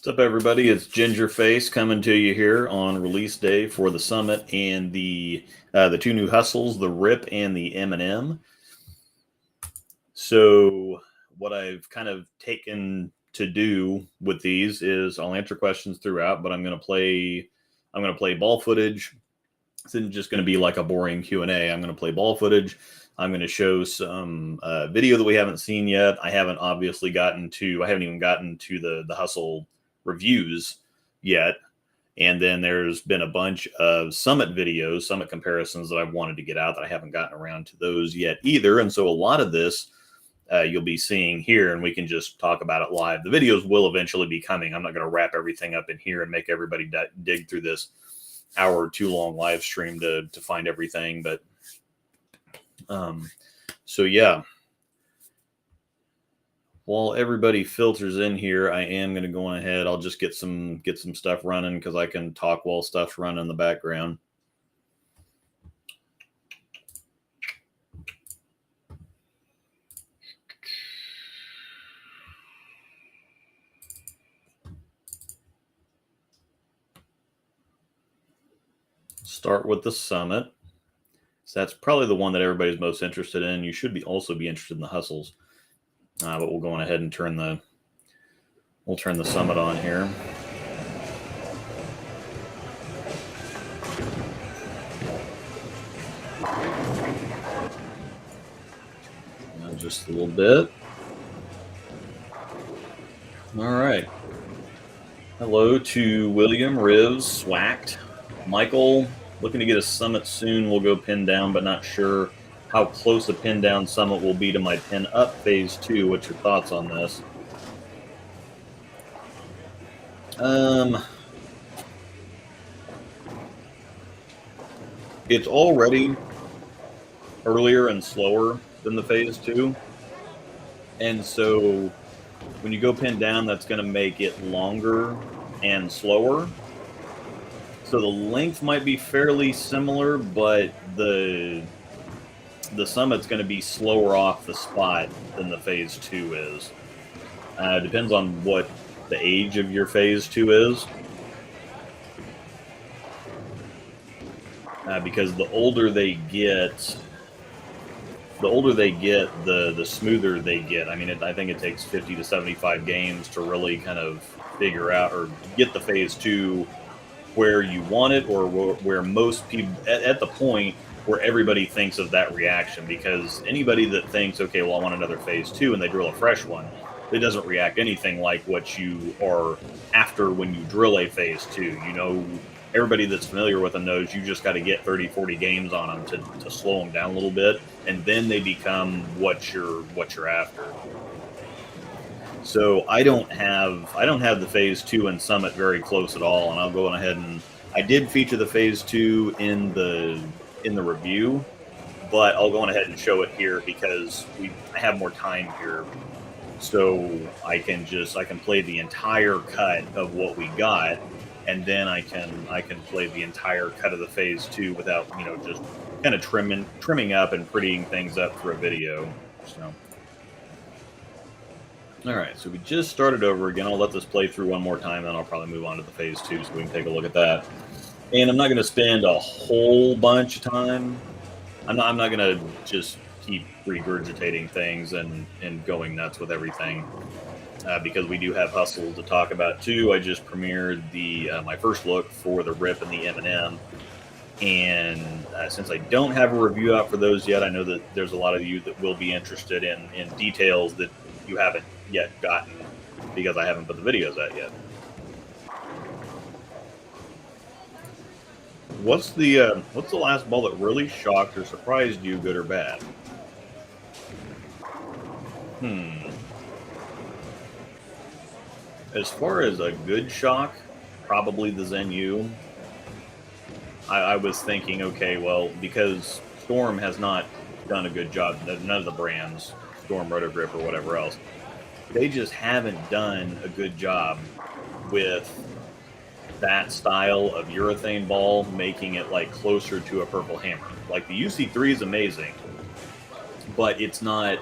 What's up, everybody? It's Gingerface coming to you here on release day for the Summit and the two new hustles, the Rip and the M&M. So what I've kind of taken to do with these is I'll answer questions throughout, but I'm going to play ball footage. It's not just going to be like a boring Q&A. I'm going to play ball footage. I'm going to show some video that we haven't seen yet. I haven't even gotten to the hustle reviews yet, and then there's been a bunch of Summit videos, Summit comparisons that I've wanted to get out that I haven't gotten around to those yet either. And so a lot of this you'll be seeing here, and we can just talk about it live. The videos will eventually be coming. I'm not going to wrap everything up in here and make everybody dig through this hour or two long live stream to find everything. But so yeah, while everybody filters in here, I am going to go on ahead. I'll just get some stuff running because I can talk while stuff's running in the background. Start with the Summit. So that's probably the one that everybody's most interested in. You should also be interested in the hustles. But we'll go on ahead and turn the Summit on here. Just a little bit. All right. Hello to William, Rivs, Swacked, Michael. Looking to get a Summit soon. We'll go pin down, but not sure how close a pin down Summit will be to my pin up phase 2. What's your thoughts on this? It's already earlier and slower than the phase 2. And so when you go pin down, that's going to make it longer and slower. So the length might be fairly similar, but the Summit's going to be slower off the spot than the phase 2 is. Depends on what the age of your phase 2 is. Because the older they get, the smoother they get. I mean, I think it takes 50 to 75 games to really kind of figure out or get the phase 2 where you want it, or where most people at the point where everybody thinks of that reaction. Because anybody that thinks, okay, well, I want another phase 2, and they drill a fresh one, it doesn't react anything like what you are after when you drill a phase 2. You know, everybody that's familiar with them knows you just got to get 30, 40 games on them to slow them down a little bit, and then they become what you're after. So I don't have the phase 2 and Summit very close at all, and I'll go on ahead and I did feature the phase 2 in the review, but I'll go on ahead and show it here because I have more time here, so I can play the entire cut of what we got, and then I can play the entire cut of the phase 2 without, you know, just kind of trimming up and prettying things up for a video. So. All right, so we just started over again. I'll let this play through one more time, then I'll probably move on to the phase 2 so we can take a look at that. And I'm not going to spend a whole bunch of time. I'm not going to just keep regurgitating things and going nuts with everything, because we do have hustle to talk about too. I just premiered my first look for the Rip and the M&M. And since I don't have a review out for those yet, I know that there's a lot of you that will be interested in details that you haven't yet gotten because I haven't put the videos out yet. What's the last ball that really shocked or surprised you, good or bad? As far as a good shock, probably the Zen U. I was thinking, okay, well, because Storm has not done a good job, none of the brands, Storm, Roto Grip, or whatever else, they just haven't done a good job with that style of urethane ball, making it like closer to a purple hammer. Like the UC3 is amazing, but it's not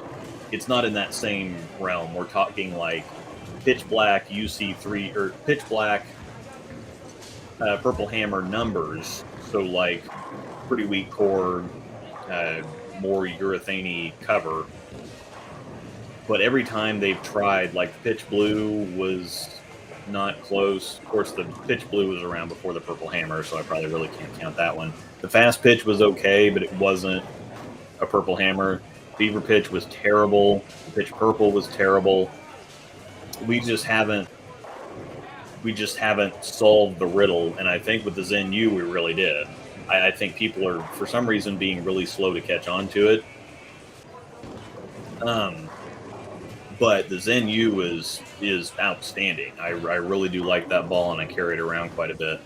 in that same realm. We're talking like pitch black UC3 or pitch black purple hammer numbers. So like pretty weak core, more urethane-y cover. But every time they've tried, like the pitch blue was not close. Of course, the pitch blue was around before the purple hammer, so I probably really can't count that one. The fast pitch was okay, but it wasn't a purple hammer. Fever pitch was terrible. The pitch purple was terrible. We just haven't solved the riddle, and I think with the Zen U we really did. I think people are, for some reason, being really slow to catch on to it. But the Zen U is outstanding. I really do like that ball, and I carry it around quite a bit.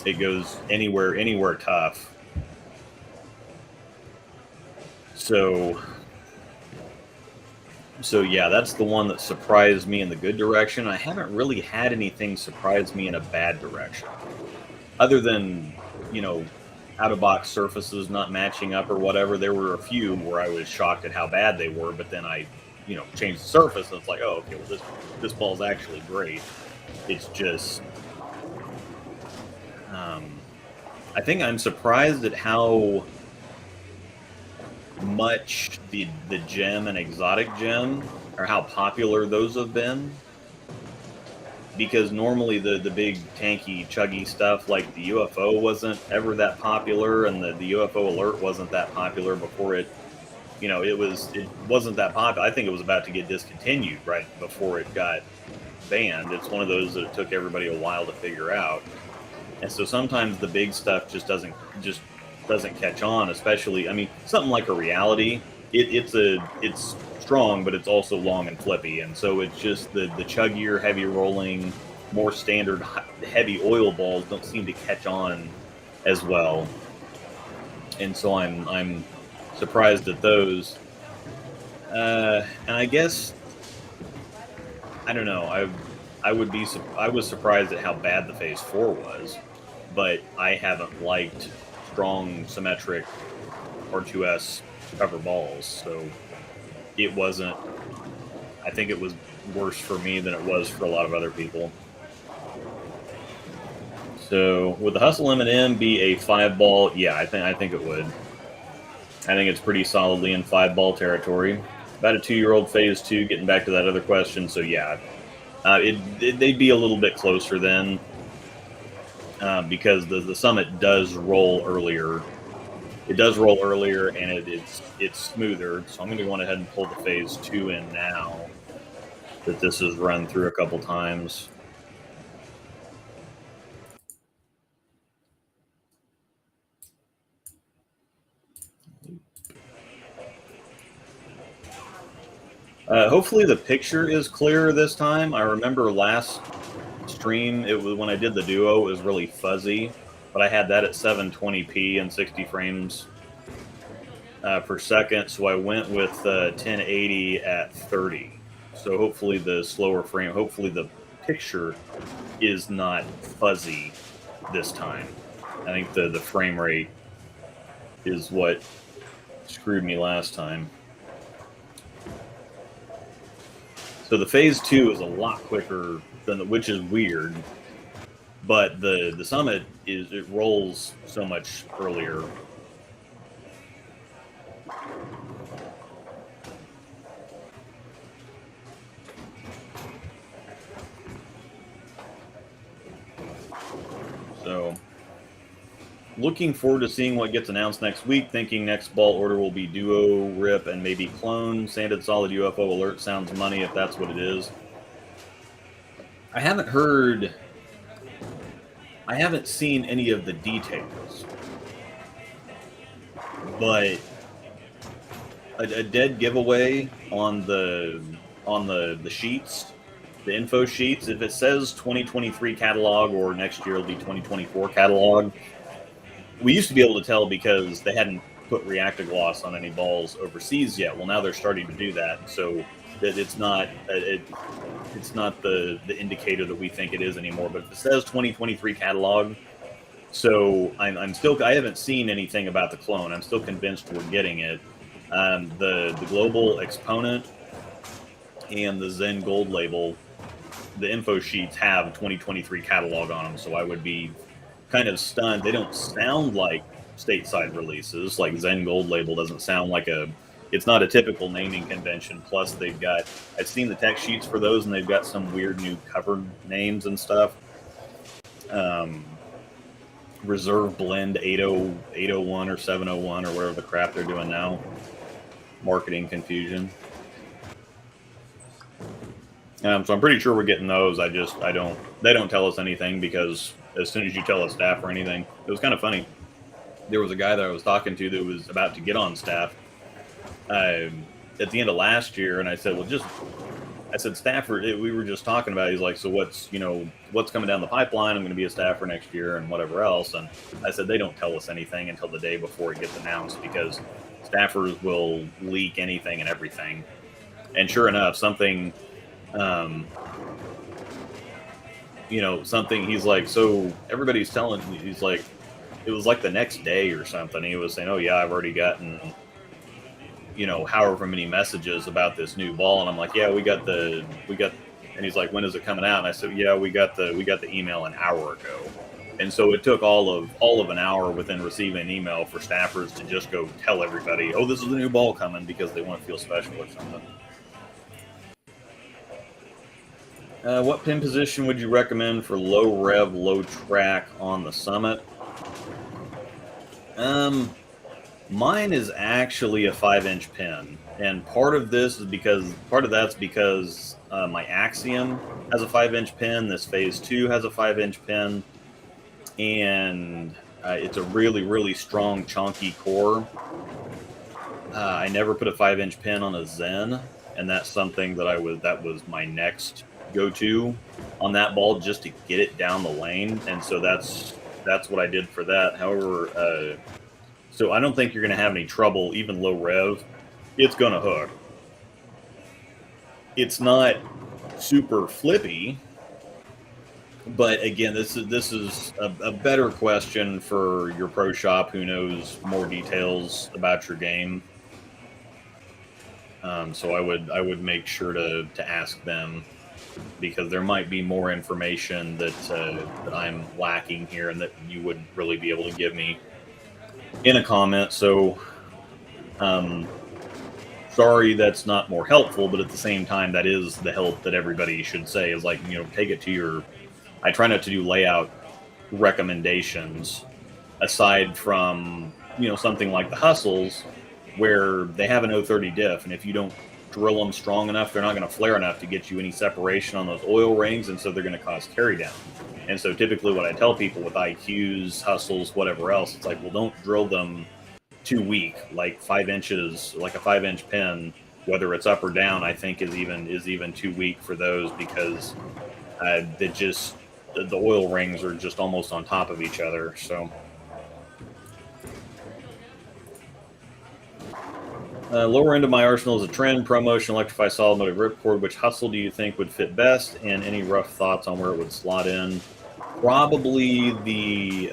It goes anywhere tough. So yeah, that's the one that surprised me in the good direction. I haven't really had anything surprise me in a bad direction, other than, out-of-box surfaces not matching up or whatever. There were a few where I was shocked at how bad they were, but then I changed the surface, and it's like, oh, okay, well, this ball's actually great. It's just, I think I'm surprised at how much the gem and exotic gem, or how popular those have been. Because normally the big tanky chuggy stuff like the UFO wasn't ever that popular, and the UFO alert wasn't that popular before it. It wasn't that popular. I think it was about to get discontinued right before it got banned. It's one of those that it took everybody a while to figure out. And so sometimes the big stuff just doesn't catch on, especially, something like a reality. It's strong, but it's also long and flippy. And so it's just the chuggier, heavy rolling, more standard heavy oil balls don't seem to catch on as well. And so I'm surprised at those. And I guess, I don't know, I was surprised at how bad the Phase 4 was, but I haven't liked strong symmetric R2S cover balls, so it wasn't, I think it was worse for me than it was for a lot of other people. So would the Hustle M&M be a 5-ball? Yeah, I think it would. I think it's pretty solidly in 5-ball territory. About a 2-year-old Phase 2, getting back to that other question. So yeah, they'd be a little bit closer then, because the Summit does roll earlier. It does roll earlier, and it's smoother. So I'm going to go ahead and pull the Phase 2 in now that this has run through a couple times. Hopefully the picture is clearer this time. I remember last stream, it was when I did the Duo, it was really fuzzy, but I had that at 720p and 60 frames per second, so I went with 1080 at 30. So hopefully the slower frame, hopefully the picture is not fuzzy this time. I think the frame rate is what screwed me last time. So the Phase 2 is a lot quicker than which is weird, but the Summit it rolls so much earlier. So looking forward to seeing what gets announced next week. Thinking next ball order will be Duo, Rip, and maybe Clone. Sanded Solid UFO Alert sounds money if that's what it is. I haven't seen any of the details, but a dead giveaway on the sheets, the info sheets. If it says 2023 catalog or next year it'll be 2024 catalog, we used to be able to tell because they hadn't put reactor gloss on any balls overseas yet. Well, now they're starting to do that, so that it's not the indicator that we think it is anymore. But if it says 2023 catalog, so I'm still, I haven't seen anything about the clone. I'm still convinced we're getting it. The global exponent and the Zen Gold label, the info sheets have 2023 catalog on them, so I would be kind of stunned. They don't sound like stateside releases. Like Zen Gold label doesn't sound like it's not a typical naming convention. Plus they've got, I've seen the tech sheets for those, and they've got some weird new cover names and stuff. Reserve Blend 801 or 701 or whatever the crap they're doing now. Marketing confusion. So I'm pretty sure we're getting those. They don't tell us anything, because as soon as you tell us staff or anything, it was kind of funny. There was a guy that I was talking to that was about to get on staff at the end of last year, and I said, I said, staffer, we were just talking about it. He's like, so what's coming down the pipeline? I'm going to be a staffer next year and whatever else. And I said, they don't tell us anything until the day before it gets announced, because staffers will leak anything and everything. And sure enough, something, he's like, so everybody's telling me, he's like, it was like the next day or something. He was saying, oh yeah, I've already gotten, however many messages about this new ball. And I'm like, yeah, we got, and he's like, when is it coming out? And I said, yeah, we got the email an hour ago. And so it took all of an hour within receiving an email for staffers to just go tell everybody, oh, this is the new ball coming, because they want to feel special or something. What pin position would you recommend for low rev, low track on the Summit? Mine is actually a 5-inch pin, and part of that's because my Axiom has a 5-inch pin. This Phase 2 has a 5-inch pin, and it's a really, really strong, chunky core. I never put a 5-inch pin on a Zen, and that's something that was my next go-to on that ball, just to get it down the lane, and so that's what I did for that. However, so I don't think you're going to have any trouble, even low rev. It's going to hook. It's not super flippy, but again, this is a better question for your pro shop who knows more details about your game. So I would make sure to ask them, because there might be more information that I'm lacking here and that you wouldn't really be able to give me in a comment. So sorry that's not more helpful, but at the same time, that is the help that everybody should say, is like, take it to your, I try not to do layout recommendations aside from, something like the Hustles, where they have an 030 diff, and if you don't drill them strong enough, they're not going to flare enough to get you any separation on those oil rings, and so they're going to cause carry down. And so typically what I tell people with IQs, Hustles, whatever else, it's like, well, don't drill them too weak. Like 5 inches, like a 5-inch pin, whether it's up or down, I think is even too weak for those, because the oil rings are just almost on top of each other. So lower end of my arsenal is a trend, ProMotion, Electrify Solid Motive Ripcord. Which Hustle do you think would fit best, and any rough thoughts on where it would slot in? Probably the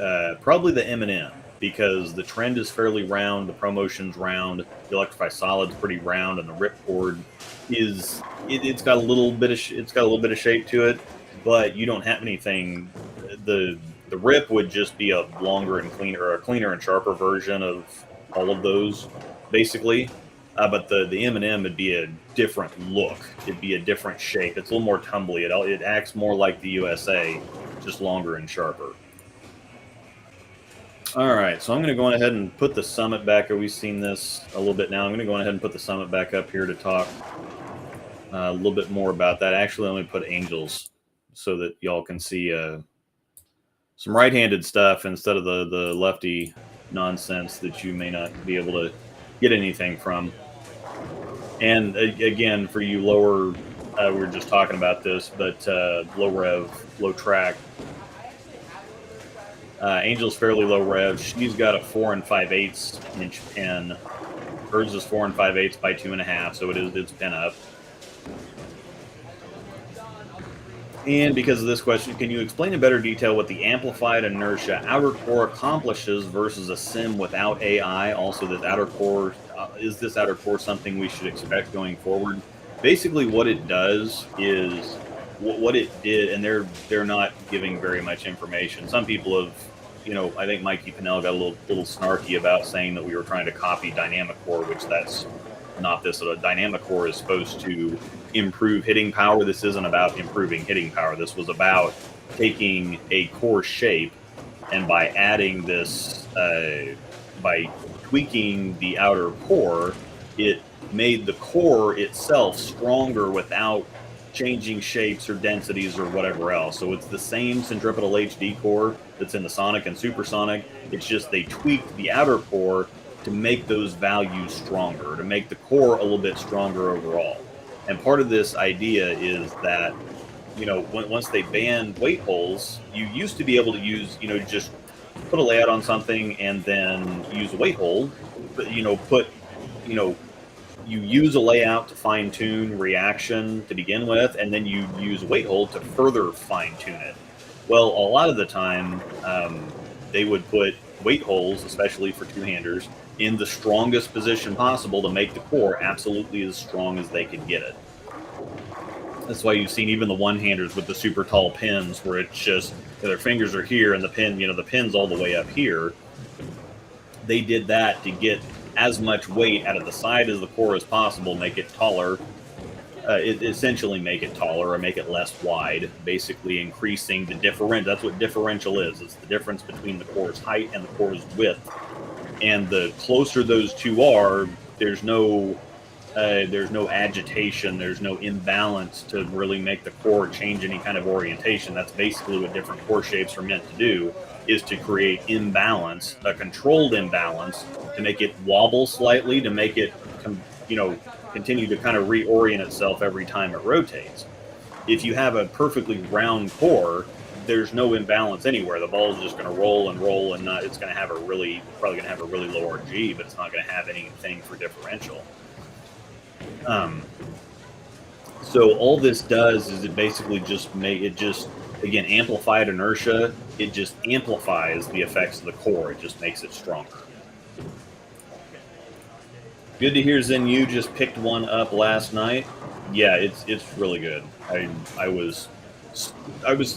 M&M, because the trend is fairly round, the ProMotion's round, the Electrify Solid's pretty round, and the Ripcord is it's got a little bit of shape to it, but you don't have anything. The Rip would just be a longer and cleaner, or a cleaner and sharper version of all of those, basically. But the M&M would be a different look. It'd be a different shape. It's a little more tumbly. It acts more like the USA, just longer and sharper. All right, so I'm going to go on ahead and put the Summit back. We've seen this a little bit now. I'm going to go on ahead and put the Summit back up here to talk a little bit more about that. Actually, let me put Angels so that y'all can see some right-handed stuff instead of the lefty nonsense that you may not be able to get anything from. And again, for you lower, we were just talking about this, but low rev, low track, Angel's fairly low rev. She's got a 4 5/8 inch pin. Hers is 4 5/8 by 2.5, so it's pin up. And because of this question, can you explain in better detail what the amplified inertia outer core accomplishes versus a sim without AI? Also, that outer core, is this outer core something we should expect going forward? Basically, what it does is what it did, and they're not giving very much information. Some people have, I think Mikey Pinnell got a little snarky about saying that we were trying to copy dynamic core, which that's not this. A dynamic core is supposed to improve hitting power. This isn't about improving hitting power. This was about taking a core shape, and by adding this, by tweaking the outer core, it made the core itself stronger without changing shapes or densities or whatever else. So it's the same centripetal HD core that's in the Sonic and Supersonic. It's just they tweaked the outer core to make those values stronger, to make the core a little bit stronger overall. And part of this idea is that, once they banned weight holes, you used to be able to use, just put a layout on something and then use a weight hole, but, you use a layout to fine-tune reaction to begin with, and then you use a weight hole to further fine-tune it. Well, a lot of the time, they would put weight holes, especially for two-handers, in the strongest position possible to make the core absolutely as strong as they could get it. That's why you've seen even the one-handers with the super tall pins, where it's just their fingers are here and the pin, the pin's all the way up here. They did that to get as much weight out of the side as the core as possible, make it taller, essentially make it taller or make it less wide, basically increasing the difference. That's what differential is. It's the difference between the core's height and the core's width. And the closer those two are, there's no agitation, there's no imbalance to really make the core change any kind of orientation. That's basically what different core shapes are meant to do, is to create imbalance, a controlled imbalance, to make it wobble slightly, to make it, continue to kind of reorient itself every time it rotates. If you have a perfectly round core, there's no imbalance anywhere. The ball is just going to roll, and not. It's going to have probably going to have a really low RG, but it's not going to have anything for differential. So all this does is it basically again, amplified inertia. It just amplifies the effects of the core. It just makes it stronger. Good to hear Zen you just picked one up last night. Yeah, it's really good. I was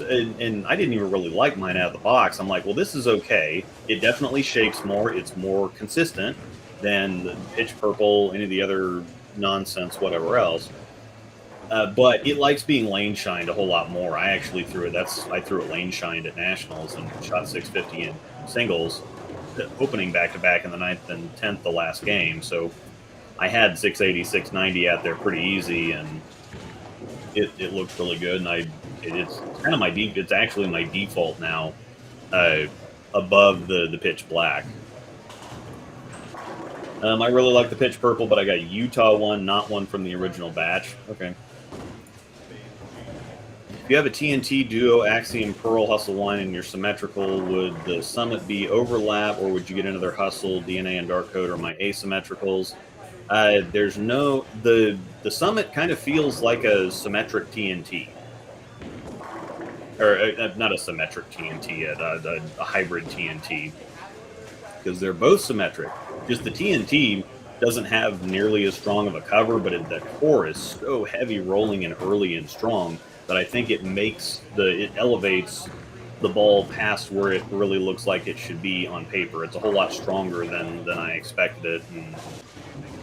and I didn't even really like mine out of the box. I'm like, well, this is okay. It definitely shakes more. It's more consistent than the pitch purple, any of the other nonsense, whatever else. But it likes being lane shined a whole lot more. I actually threw it. I threw it lane shined at nationals and shot 650 in singles, opening back to back in the 9th and 10th the last game. So I had 680, 690 out there pretty easy, and it looked really good. And it's kind of it's actually my default now, above the pitch black. I really like the pitch purple, but I got Utah one, not one from the original batch. Okay. If you have a TNT Duo Axiom Pearl Hustle Wine and you're symmetrical, would the Summit be overlap, or would you get another Hustle, DNA, and Dark Code, or my asymmetricals? There's no... The Summit kind of feels like a symmetric TNT. Or not a symmetric TNT, a hybrid TNT. Because they're both symmetric. Just the TNT doesn't have nearly as strong of a cover, but the core is so heavy rolling and early and strong that I think it elevates the ball past where it really looks like it should be on paper. It's a whole lot stronger than I expected it.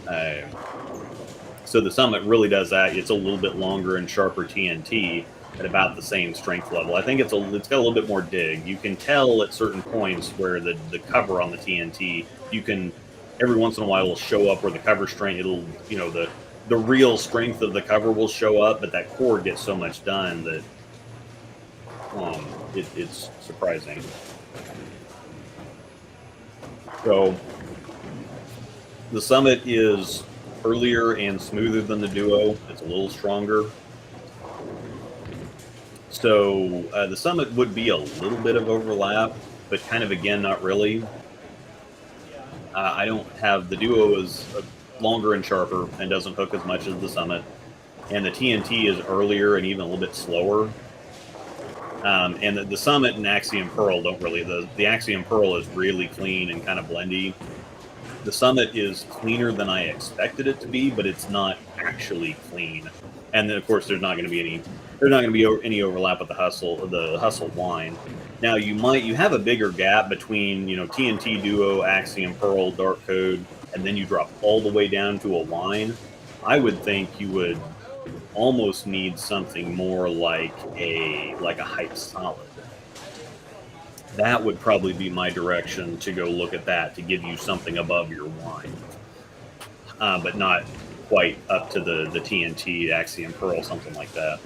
And, so the Summit really does that. It's a little bit longer and sharper TNT at about the same strength level. I think it's got a little bit more dig. You can tell at certain points where the cover on the TNT, you can, every once in a while, will show up where the cover strength, it'll, the real strength of the cover will show up, but that core gets so much done that it's surprising. So the Summit is earlier and smoother than the Duo. It's a little stronger. So the Summit would be a little bit of overlap. but kind of again, not really. I don't have the Duo is longer and sharper and doesn't hook as much as the Summit, and the TNT is earlier and even a little bit slower. And the Summit and Axiom Pearl don't really. The Axiom Pearl is really clean and kind of blendy. The Summit is cleaner than I expected it to be, but it's not actually clean. And then, of course, there's not going to be any overlap with the Hustle wine. Now, you have a bigger gap between, TNT Duo, Axiom Pearl, Dark Code, and then you drop all the way down to a wine. I would think you would almost need something more like a Hype Solid. That would probably be my direction to go look at that, to give you something above your wine, but not quite up to the TNT, Axiom Pearl, something like that.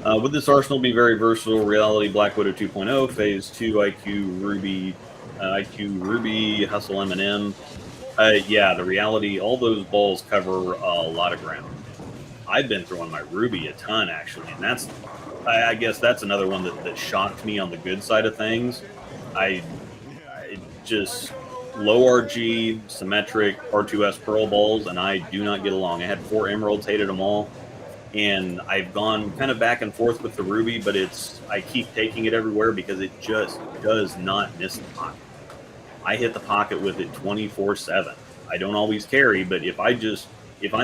Would this arsenal be very versatile? Reality, Black Widow 2.0, Phase 2, IQ Ruby, Hustle M&M. Yeah, the Reality, all those balls cover a lot of ground. I've been throwing my Ruby a ton, actually, and I guess that's another one that shocked me on the good side of things. I just low RG, symmetric R2S Pearl balls, and I do not get along. I had 4 Emeralds, hated them all, and I've gone kind of back and forth with the Ruby, but I keep taking it everywhere because it just does not miss the pocket. I hit the pocket with it 24/7. I don't always carry, but if I'm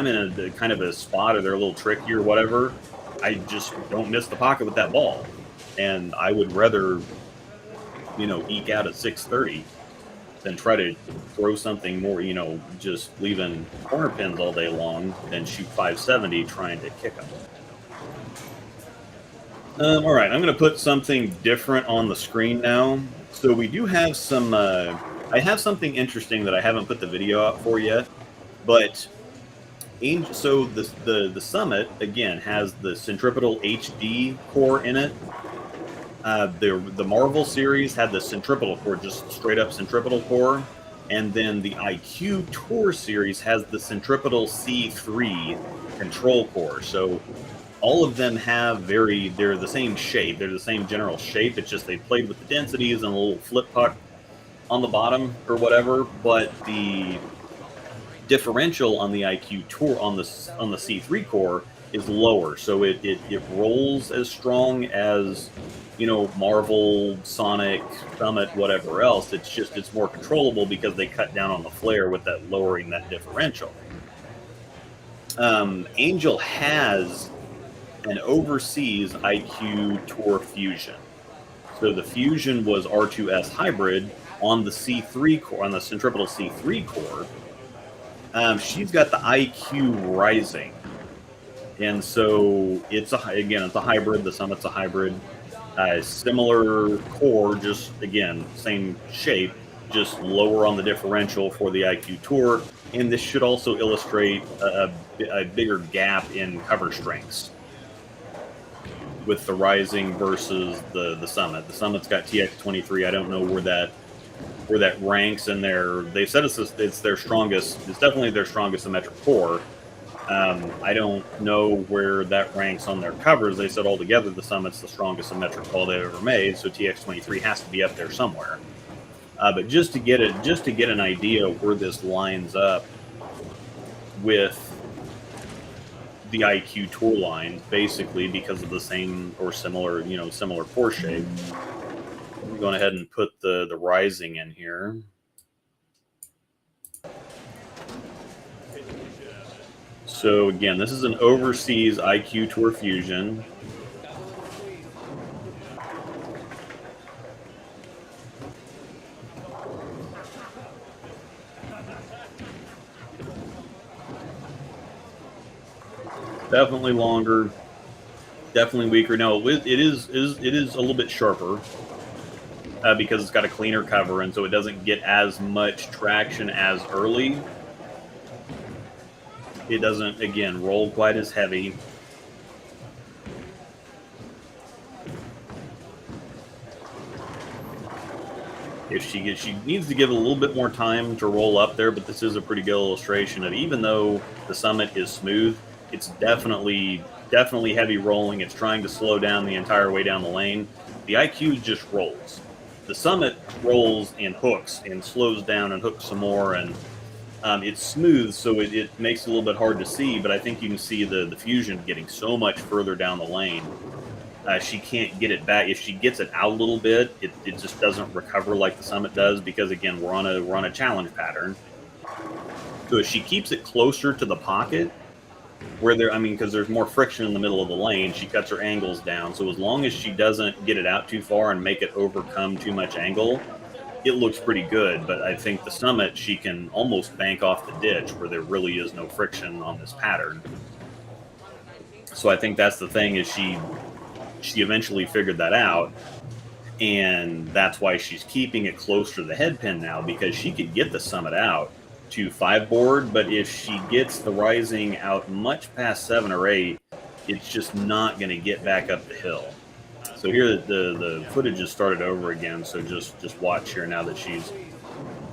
in a kind of a spot or they're a little tricky or whatever, I just don't miss the pocket with that ball. And I would rather, eke out at 630 than try to throw something more, just leaving corner pins all day long than shoot 570 trying to kick them. All right, I'm going to put something different on the screen now. So we do have some, I have something interesting that I haven't put the video up for yet, but so the Summit, again, has the Centripetal HD core in it. The Marvel series had the Centripetal core, just straight up Centripetal core. And then the IQ Tour series has the Centripetal C3 control core. So all of them they're the same shape. They're the same general shape. It's just they played with the densities and a little flip puck on the bottom or whatever. But the differential on the IQ Tour on the C3 core is lower, so it rolls as strong as Marvel, Sonic, Summit, whatever else. It's more controllable because they cut down on the flare with that lowering that differential. Angel has an overseas IQ Tour Fusion, so the Fusion was R2S hybrid on the C3 core, on the Centripetal C3 core. She's got the IQ Rising, and so it's a hybrid. The Summit's a hybrid, similar core, just again same shape, just lower on the differential for the IQ Tour. And this should also illustrate a bigger gap in cover strengths with the Rising versus the Summit. The Summit's got TX23. I don't know where that ranks in their. They said it's their strongest. It's definitely their strongest symmetric core. I don't know where that ranks on their covers. They said altogether the Summit's the strongest symmetric ball they've ever made, so TX23 has to be up there somewhere. But just to get an idea of where this lines up with the IQ Tour line, basically because of the same or similar core shape. I'm going ahead and put the Rising in here. So again, this is an overseas IQ Tour Fusion. Definitely longer, definitely weaker. No, it is a little bit sharper because it's got a cleaner cover, and so it doesn't get as much traction as early. It doesn't, again, roll quite as heavy. She needs to give it a little bit more time to roll up there, but this is a pretty good illustration of, even though the Summit is smooth, it's definitely heavy rolling. It's trying to slow down the entire way down the lane. The IQ just rolls. The Summit rolls and hooks and slows down and hooks some more, and it's smooth, so it makes it a little bit hard to see, but I think you can see the Fusion getting so much further down the lane. She can't get it back. If she gets it out a little bit, it just doesn't recover like the Summit does, because again, we're on a challenge pattern. So if she keeps it closer to the pocket, where because there's more friction in the middle of the lane, she cuts her angles down. So as long as she doesn't get it out too far and make it overcome too much angle, it looks pretty good. But I think the Summit, she can almost bank off the ditch where there really is no friction on this pattern. So I think that's the thing, is she eventually figured that out, and that's why she's keeping it closer to the head pin now, because she could get the Summit out to 5 board, but if she gets the Rising out much past 7 or 8, it's just not going to get back up the hill. So here the footage has started over again, so just watch here now that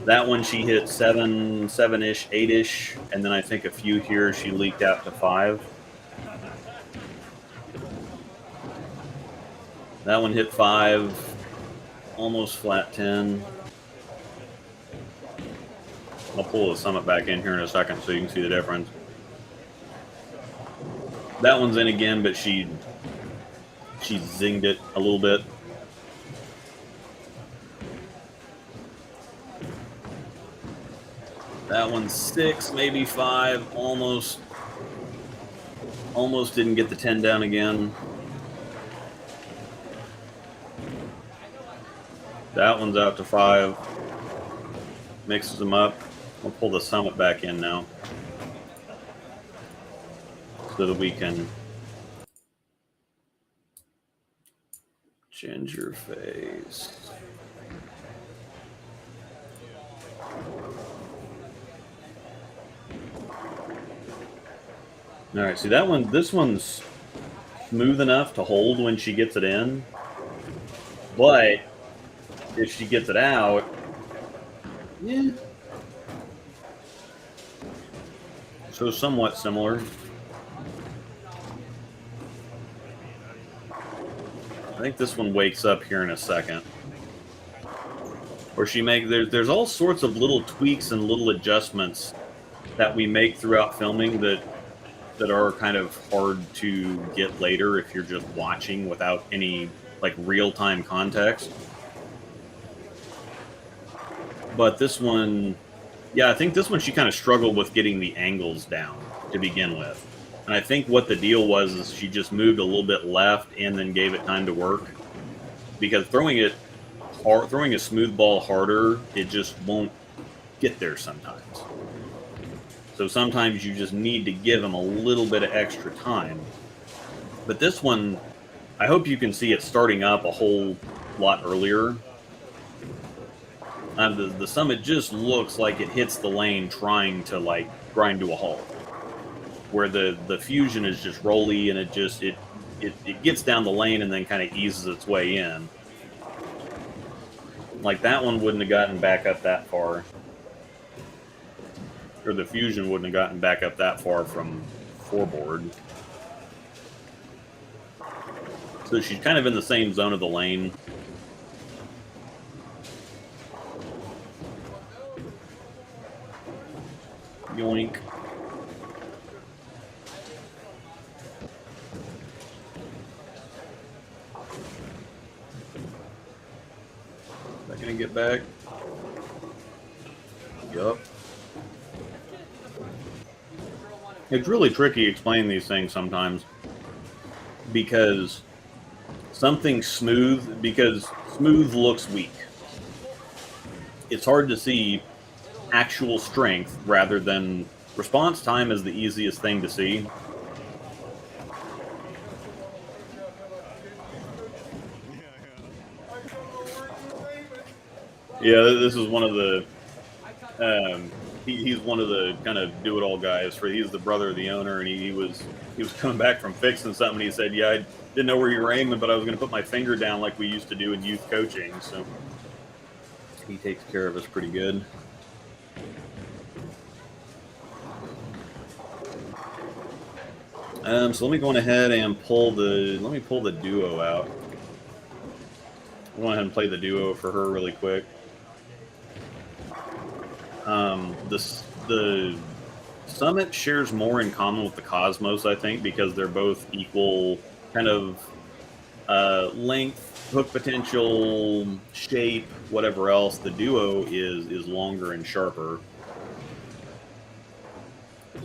that one she hit 7-ish, 8-ish, and then I think a few here she leaked out to 5. That one hit 5, almost flat 10. I'll pull the Summit back in here in a second so you can see the difference. That one's in again, but she zinged it a little bit. That one's 6, maybe 5, almost didn't get the 10 down again. That one's out to 5. Mixes them up. I'll pull the Summit back in now so that we can change your face. All right, see that one, this one's smooth enough to hold when she gets it in, but if she gets it out, yeah. So somewhat similar. I think this one wakes up here in a second. Or there's all sorts of little tweaks and little adjustments that we make throughout filming that are kind of hard to get later if you're just watching without any like real-time context. But this one, yeah, I think this one she kind of struggled with getting the angles down to begin with. And I think what the deal was is she just moved a little bit left and then gave it time to work. Because throwing a smooth ball harder, it just won't get there sometimes. So sometimes you just need to give them a little bit of extra time. But this one, I hope you can see it starting up a whole lot earlier. The Summit just looks like it hits the lane trying to like grind to a halt, where the Fusion is just rolly and it gets down the lane and then kind of eases its way in. Like that one wouldn't have gotten back up that far, or the Fusion wouldn't have gotten back up that far from 4 board. So she's kind of in the same zone of the lane. Yoink. Is that gonna get back? Yup. It's really tricky explaining these things sometimes because smooth looks weak. It's hard to see actual strength rather than response time is the easiest thing to see. Yeah, this is one of the he's one of the kind of do-it-all guys. He's the brother of the owner, and he was coming back from fixing something. He said, "Yeah, I didn't know where you were aiming, but I was going to put my finger down like we used to do in youth coaching." So he takes care of us pretty good. So let me go on ahead and pull the duo out. We'll go ahead and play the duo for her really quick. The Summit shares more in common with the Cosmos, I think, because they're both equal kind of length, hook potential, shape, whatever else. The duo is longer and sharper.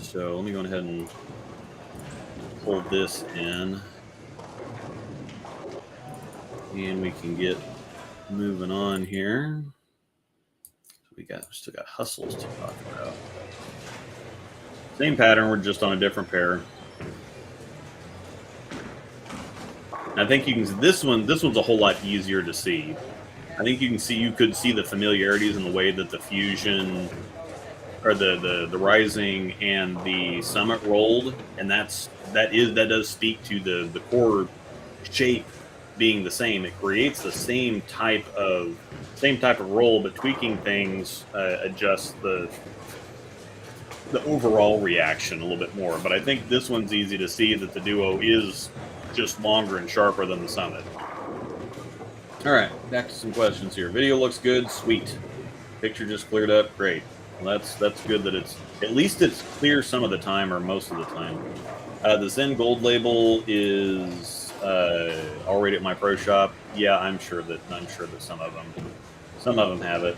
So let me go ahead and hold this in, and we can get moving on here. We still got hustles to talk about. Same pattern, we're just on a different pair. And I think you can. This one's a whole lot easier to see. I think you could see the familiarities in the way that the fusion, or the rising and the summit rolled, and that does speak to the core shape being the same. It creates the same type of roll, but tweaking things adjusts the overall reaction a little bit more. But I think this one's easy to see that the duo is just longer and sharper than the summit. All right, back to some questions here. Video looks good, sweet. Picture just cleared up, great. Well, that's good that it's clear some of the time, or most of the time. The Zen Gold label is already at my pro shop. Yeah, I'm sure that some of them have it.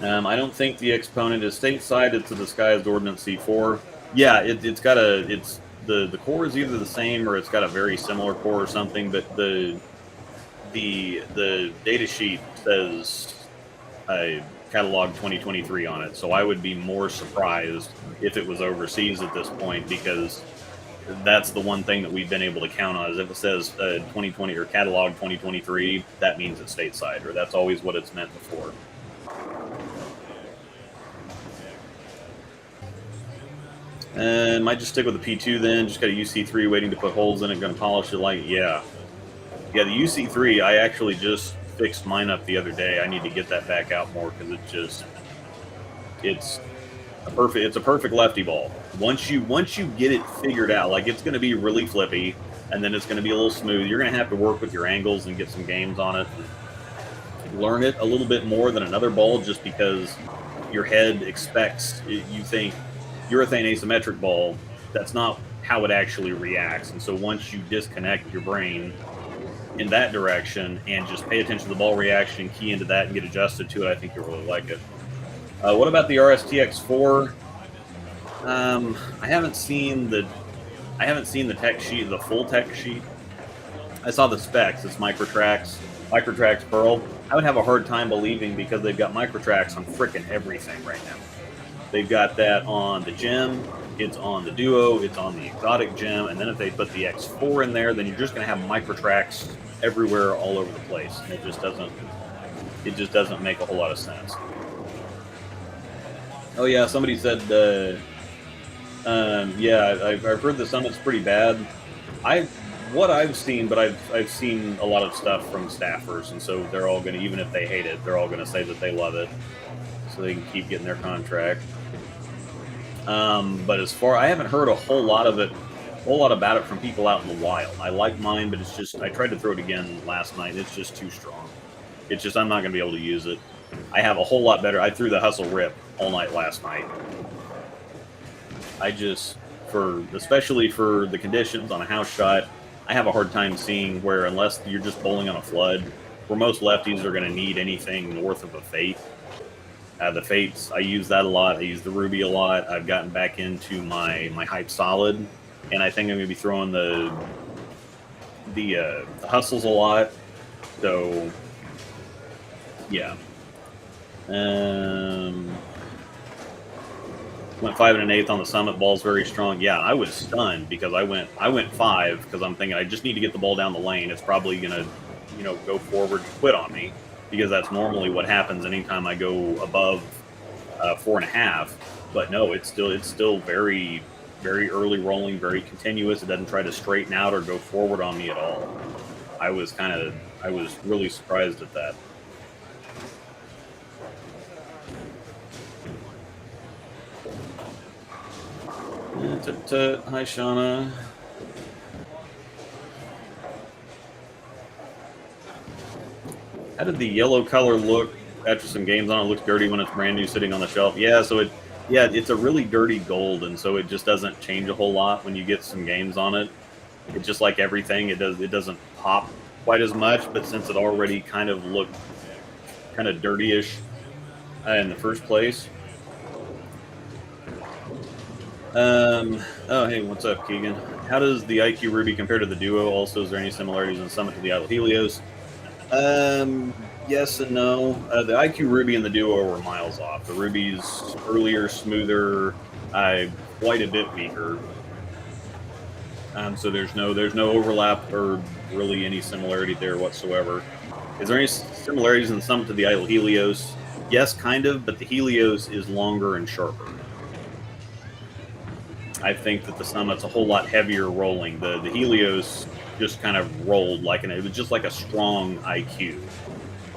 I don't think the exponent is stateside. It's a disguised Ordnance C4. Yeah, the core is either the same or it's got a very similar core or something. But the data sheet says catalog 2023 on it, so I would be more surprised if it was overseas at this point, because that's the one thing that we've been able to count on, is if it says 2020 or catalog 2023, that means it's stateside, or that's always what it's meant before. And might just stick with the P2 then. Just got a UC3 waiting to put holes in it. Going to polish it like, yeah. The UC3, I actually just fixed mine up the other day. I need to get that back out more, because it's a perfect lefty ball. Once you get it figured out, like, it's going to be really flippy, and then it's going to be a little smooth. You're going to have to work with your angles and get some games on it. Learn it a little bit more than another ball, just because your head expects, you think urethane asymmetric ball, that's not how it actually reacts. And so once you disconnect your brain in that direction and just pay attention to the ball reaction, key into that, and get adjusted to it, I think you'll really like it. What about the RSTX4? I haven't seen the tech sheet, the full tech sheet. I saw the specs. It's Microtrax Pearl. I would have a hard time believing, because they've got Microtrax on frickin' everything right now. They've got that on the gem, it's on the duo, it's on the exotic gem, and then if they put the X4 in there, then you're just going to have Microtrax everywhere, all over the place. And it just doesn't make a whole lot of sense. Oh yeah, somebody said, yeah, I've heard the Summit's pretty bad. What I've seen, but I've seen a lot of stuff from staffers, and so they're all going to, even if they hate it, they're all going to say that they love it, so they can keep getting their contract. But I haven't heard a whole lot about it from people out in the wild. I like mine, but it's just, I tried to throw it again last night. It's just too strong. It's just, I'm not going to be able to use it. I have a whole lot better. I threw the Hustle Rip all night last night. Especially for the conditions on a house shot, I have a hard time seeing where, unless you're just bowling on a flood, where most lefties are going to need anything north of a Fate. The Fates, I use that a lot. I use the Ruby a lot. I've gotten back into my Hype Solid, and I think I'm going to be throwing the Hustles a lot. So, yeah. Went 5 1/8 on the Summit. Ball's very strong. Yeah, I was stunned, because I went 5, because I'm thinking I just need to get the ball down the lane. It's probably going to, go forward and quit on me, because that's normally what happens anytime I go above 4.5. But no, it's still very, very early rolling, very continuous. It doesn't try to straighten out or go forward on me at all. I was really surprised at that. Hi, Shauna. How did the yellow color look after some games on it? It looks dirty when it's brand new sitting on the shelf. Yeah, so it's a really dirty gold, and so it just doesn't change a whole lot when you get some games on it. It's just like everything, it doesn't pop quite as much, but since it already kind of looked kind of dirty-ish in the first place. Oh, hey, what's up, Keegan? How does the IQ Ruby compare to the Duo? Also, is there any similarities in Summit to the Idle Helios? Yes and no. The IQ Ruby and the Duo were miles off. The Ruby's earlier, smoother, quite a bit weaker. So there's no overlap or really any similarity there whatsoever. Is there any similarities in the Summit to the Idle Helios? Yes, kind of, but the Helios is longer and sharper. I think that the Summit's a whole lot heavier rolling. The Helios just kind of rolled it was just like a strong IQ.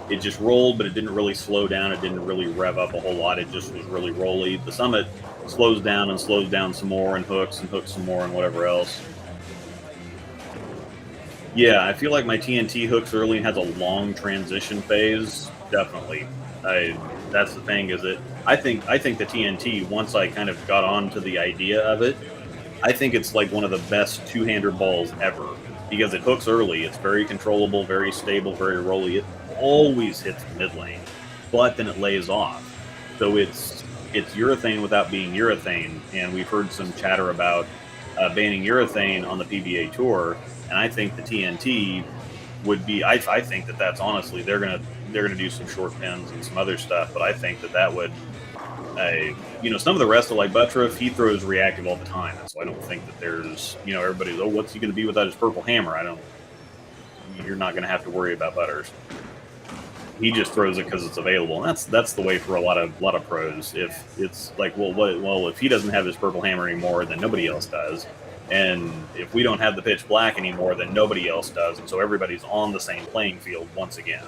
It just rolled, but it didn't really slow down. It didn't really rev up a whole lot. It just was really rolly. The Summit slows down and slows down some more and hooks some more and whatever else. Yeah, I feel like my TNT hooks early and has a long transition phase. Definitely. That's the thing, is it? I think the TNT, once I kind of got on to the idea of it, I think it's like one of the best two-hander balls ever, because it hooks early. It's very controllable, very stable, very rolly. It always hits the mid lane, but then it lays off. So it's urethane without being urethane, and we've heard some chatter about banning urethane on the PBA tour, and I think the TNT would be. I think that's honestly they're gonna do some short pins and some other stuff, but I think that would. Some of the rest of like Buttriff, he throws reactive all the time, and so I don't think that there's, everybody's, what's he going to be without his purple hammer? You're not going to have to worry about Butters. He just throws it because it's available, and that's the way for a lot of pros. If it's like, if he doesn't have his purple hammer anymore, then nobody else does, and if we don't have the pitch black anymore, then nobody else does, and so everybody's on the same playing field once again.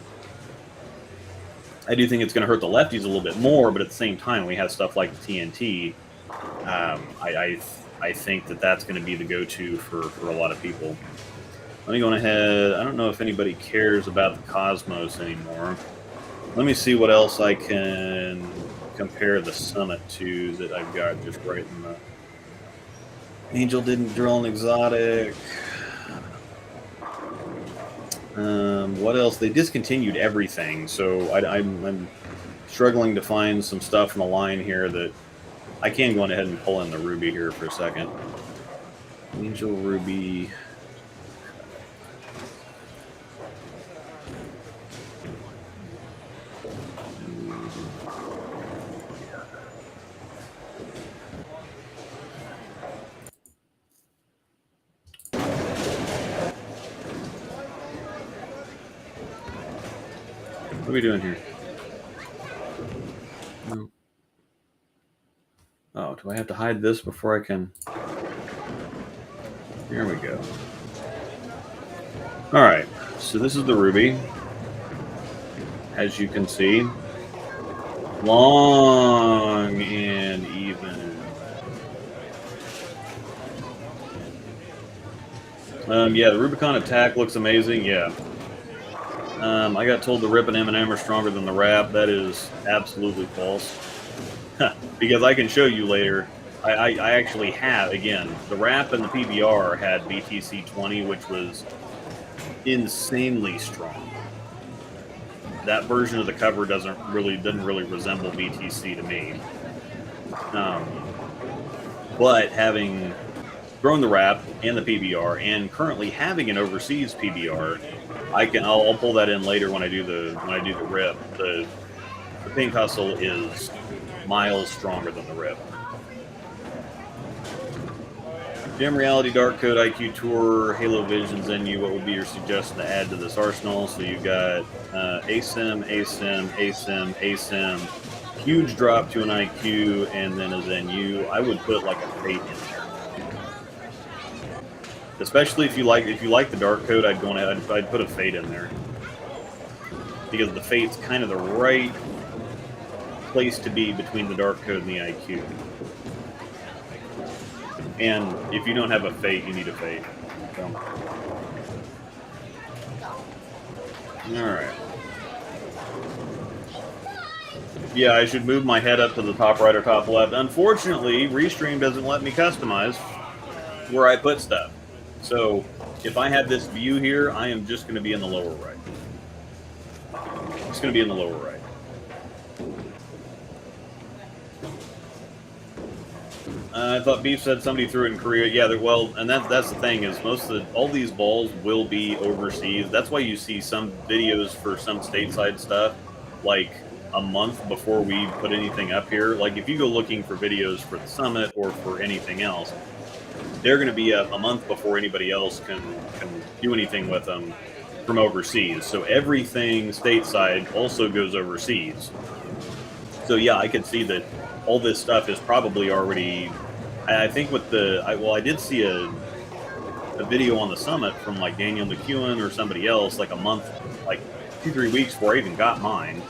I do think it's going to hurt the lefties a little bit more, but at the same time, we have stuff like the TNT. I think that's going to be the go-to for a lot of people. Let me go ahead. I don't know if anybody cares about the Cosmos anymore. Let me see what else I can compare the Summit to that I've got just right in the... Angel didn't drill an exotic. What else? They discontinued everything, so I'm struggling to find some stuff in the line here that I can go ahead and pull in the Ruby here for a second. Angel Ruby. What are we doing here? No. Oh, do I have to hide this before I can? Here we go. All right, so this is the Ruby. As you can see, long and even. Yeah, the Rubicon attack looks amazing. Yeah. I got told the Rip and M&M are stronger than the Wrap. That is absolutely false. Because I can show you later. I actually have, again, the Wrap and the PBR had BTC 20, which was insanely strong. That version of the cover doesn't really resemble BTC to me. But having thrown the Wrap and the PBR, and currently having an overseas PBR, I'll pull that in later when I do the Rip. The Pink Hustle is miles stronger than the Rip. Gem Reality, Dark Code, IQ Tour, Halo Vision, Zenu. What would be your suggestion to add to this arsenal? So you've got ASIM, ASIM, ASIM, ASIM, huge drop to an IQ, and then a Zenu. I would put like a Fate in there. Especially if you like the Dark Code, I'd put a Fate in there, because the Fate's kind of the right place to be between the Dark Code and the IQ. And if you don't have a Fate, you need a Fate. So. All right. Yeah, I should move my head up to the top right or top left. Unfortunately, Restream doesn't let me customize where I put stuff. So if I have this view here, I am just going to be in the lower right. It's going to be in the lower right. I thought Beef said somebody threw it in Korea. Yeah, well, and that's the thing is all these balls will be overseas. That's why you see some videos for some stateside stuff like a month before we put anything up here. Like if you go looking for videos for the summit or for anything else, they're going to be a month before anybody else can do anything with them from overseas. So everything stateside also goes overseas. So yeah, I could see that all this stuff is probably already. I think with I did see a video on the summit from like Daniel McEwen or somebody else like a month, like 2-3 weeks before I even got mine,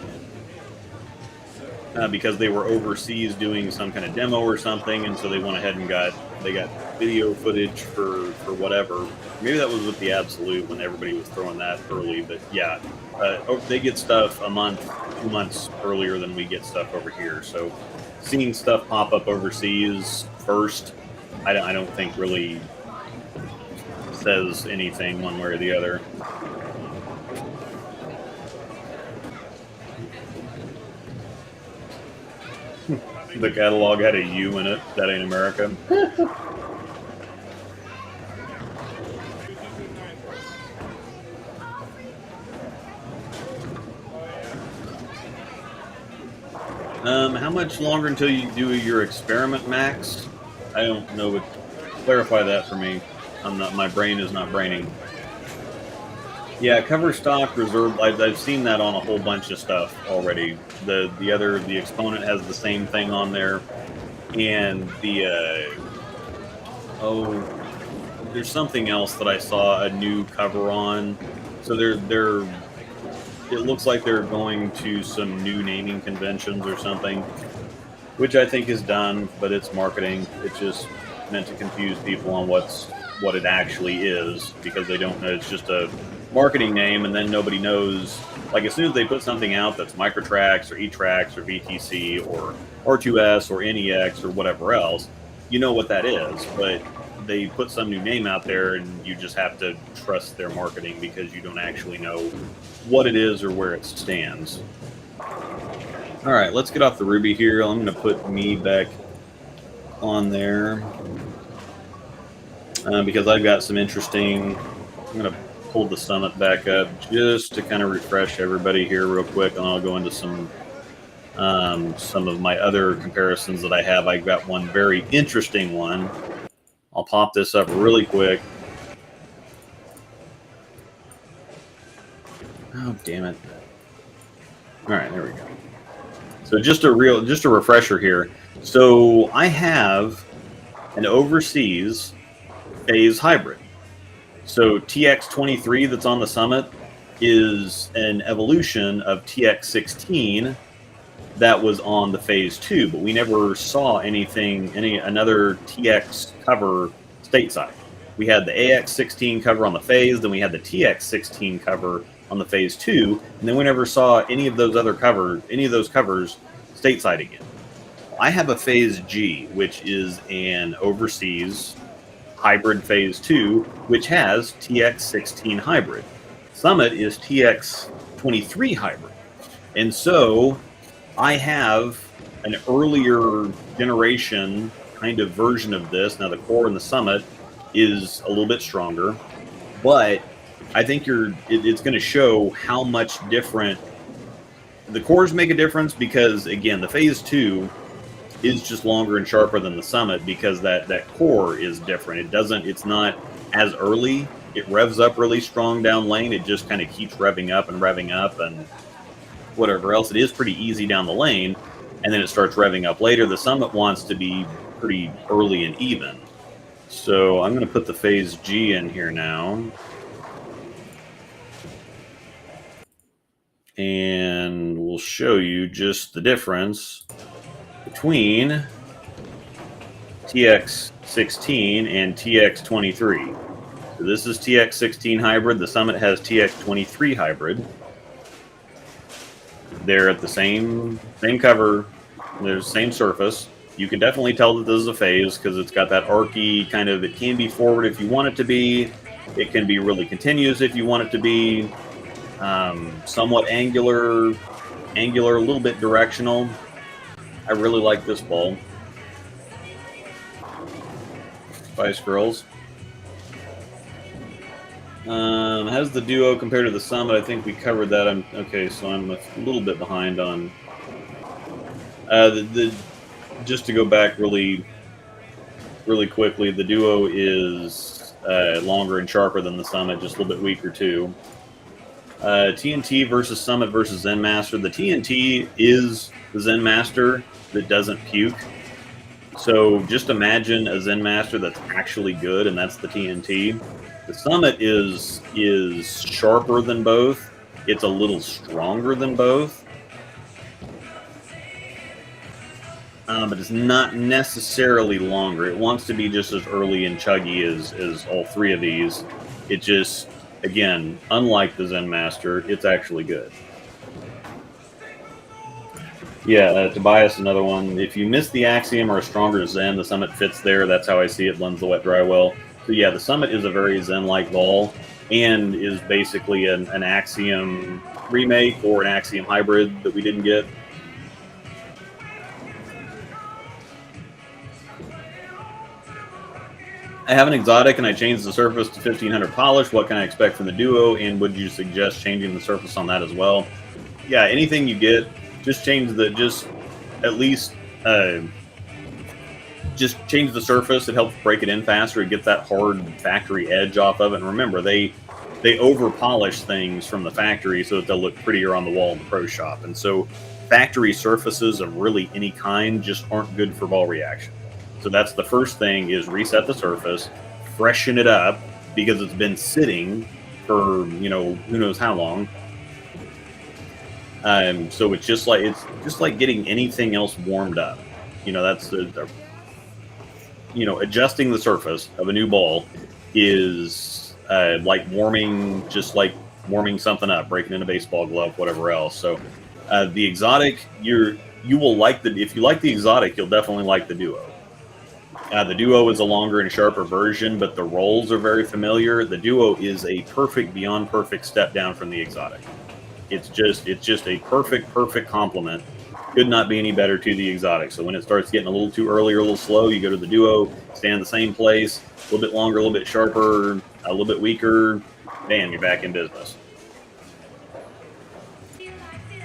because they were overseas doing some kind of demo or something, and so they went ahead and got video footage for whatever. Maybe that was with the Absolute when everybody was throwing that early, but yeah, they get stuff a month, 2 months earlier than we get stuff over here. So seeing stuff pop up overseas first, I don't think really says anything one way or the other. The catalog had a U in it. That ain't America. How much longer until you do your experiment, Max? I don't know. But clarify that for me. My brain is not braining. Yeah, cover stock reserve. I've seen that on a whole bunch of stuff already. The Exponent has the same thing on there, and there's something else that I saw a new cover on. So it looks like they're going to some new naming conventions or something, which I think is done, but it's marketing. It's just meant to confuse people on what it actually is, because they don't know. It's just a marketing name, and then nobody knows. Like as soon as they put something out that's Microtrax or eTrax or VTC or R2S or NEX or whatever else, you know what that is. But they put some new name out there, and you just have to trust their marketing because you don't actually know what it is or where it stands. All right, let's get off the Ruby here. I'm going to put me back on there because I've got some interesting. I'm going to pull the Summit back up just to kind of refresh everybody here real quick, and I'll go into some of my other comparisons that I have. I got one very interesting one. I'll pop this up really quick. Oh, damn it. All right, there we go. So just a refresher here. So I have an overseas phase hybrid. So TX23 that's on the Summit is an evolution of TX16 that was on the Phase 2, but we never saw another TX cover stateside. We had the AX16 cover on the Phase, then we had the TX16 cover on the Phase 2, and then we never saw any of those covers stateside again. I have a Phase G, which is an overseas hybrid Phase 2, which has TX16 hybrid. Summit is TX23 hybrid. And so I have an earlier generation kind of version of this. Now the core in the Summit is a little bit stronger, but I think it's going to show how much different the cores make a difference, because again, the Phase 2 is just longer and sharper than the Summit because that core is different. It's not as early. It revs up really strong down lane. It just kind of keeps revving up and whatever else. It is pretty easy down the lane, and then it starts revving up later. The Summit wants to be pretty early and even. So I'm going to put the Phase G in here now. And we'll show you just the difference between TX16 and TX23. So this is TX16 hybrid. The Summit has TX23 hybrid. They're at the same cover. There's the same surface. You can definitely tell that this is a phase because it's got that archy kind of. It can be forward if you want it to be. It can be really continuous if you want it to be. Somewhat angular, a little bit directional. I really like this ball. Spice Girls. How's the Duo compared to the Summit? I think we covered that. Okay, so I'm a little bit behind on just to go back really quickly. The Duo is longer and sharper than the Summit, just a little bit weaker too. TNT versus Summit versus Zen Master. The TNT is the Zen Master that doesn't puke. So just imagine a Zen Master that's actually good, and that's the TNT. The Summit is sharper than both. It's a little stronger than both. But it's not necessarily longer. It wants to be just as early and chuggy as all three of these. It just, again, unlike the Zen Master, it's actually good. Yeah, Tobias, another one. If you miss the Axiom or a stronger Zen, the Summit fits there. That's how I see it, blends the wet dry well. So yeah, the Summit is a very Zen-like ball and is basically an Axiom remake or an Axiom hybrid that we didn't get. I have an exotic and I changed the surface to 1500 polish. What can I expect from the Duo? And would you suggest changing the surface on that as well? Yeah, anything you get, just change just change the surface. It helps break it in faster. It gets that hard factory edge off of it. And remember, they over polish things from the factory so that they'll look prettier on the wall in the pro shop. And so factory surfaces of really any kind just aren't good for ball reaction. So that's the first thing, is reset the surface, freshen it up because it's been sitting for, who knows how long. So it's just like getting anything else warmed up. That's adjusting the surface of a new ball is like warming something up, breaking in a baseball glove, whatever else. So the exotic, you will like if you like the exotic, you'll definitely like the Duo. The Duo is a longer and sharper version, but the rolls are very familiar. The Duo is a beyond perfect step down from the exotic. It's just a perfect complement. Could not be any better to the exotic. So when it starts getting a little too early or a little slow, you go to the Duo, stand in the same place, a little bit longer, a little bit sharper, a little bit weaker. Bam, you're back in business.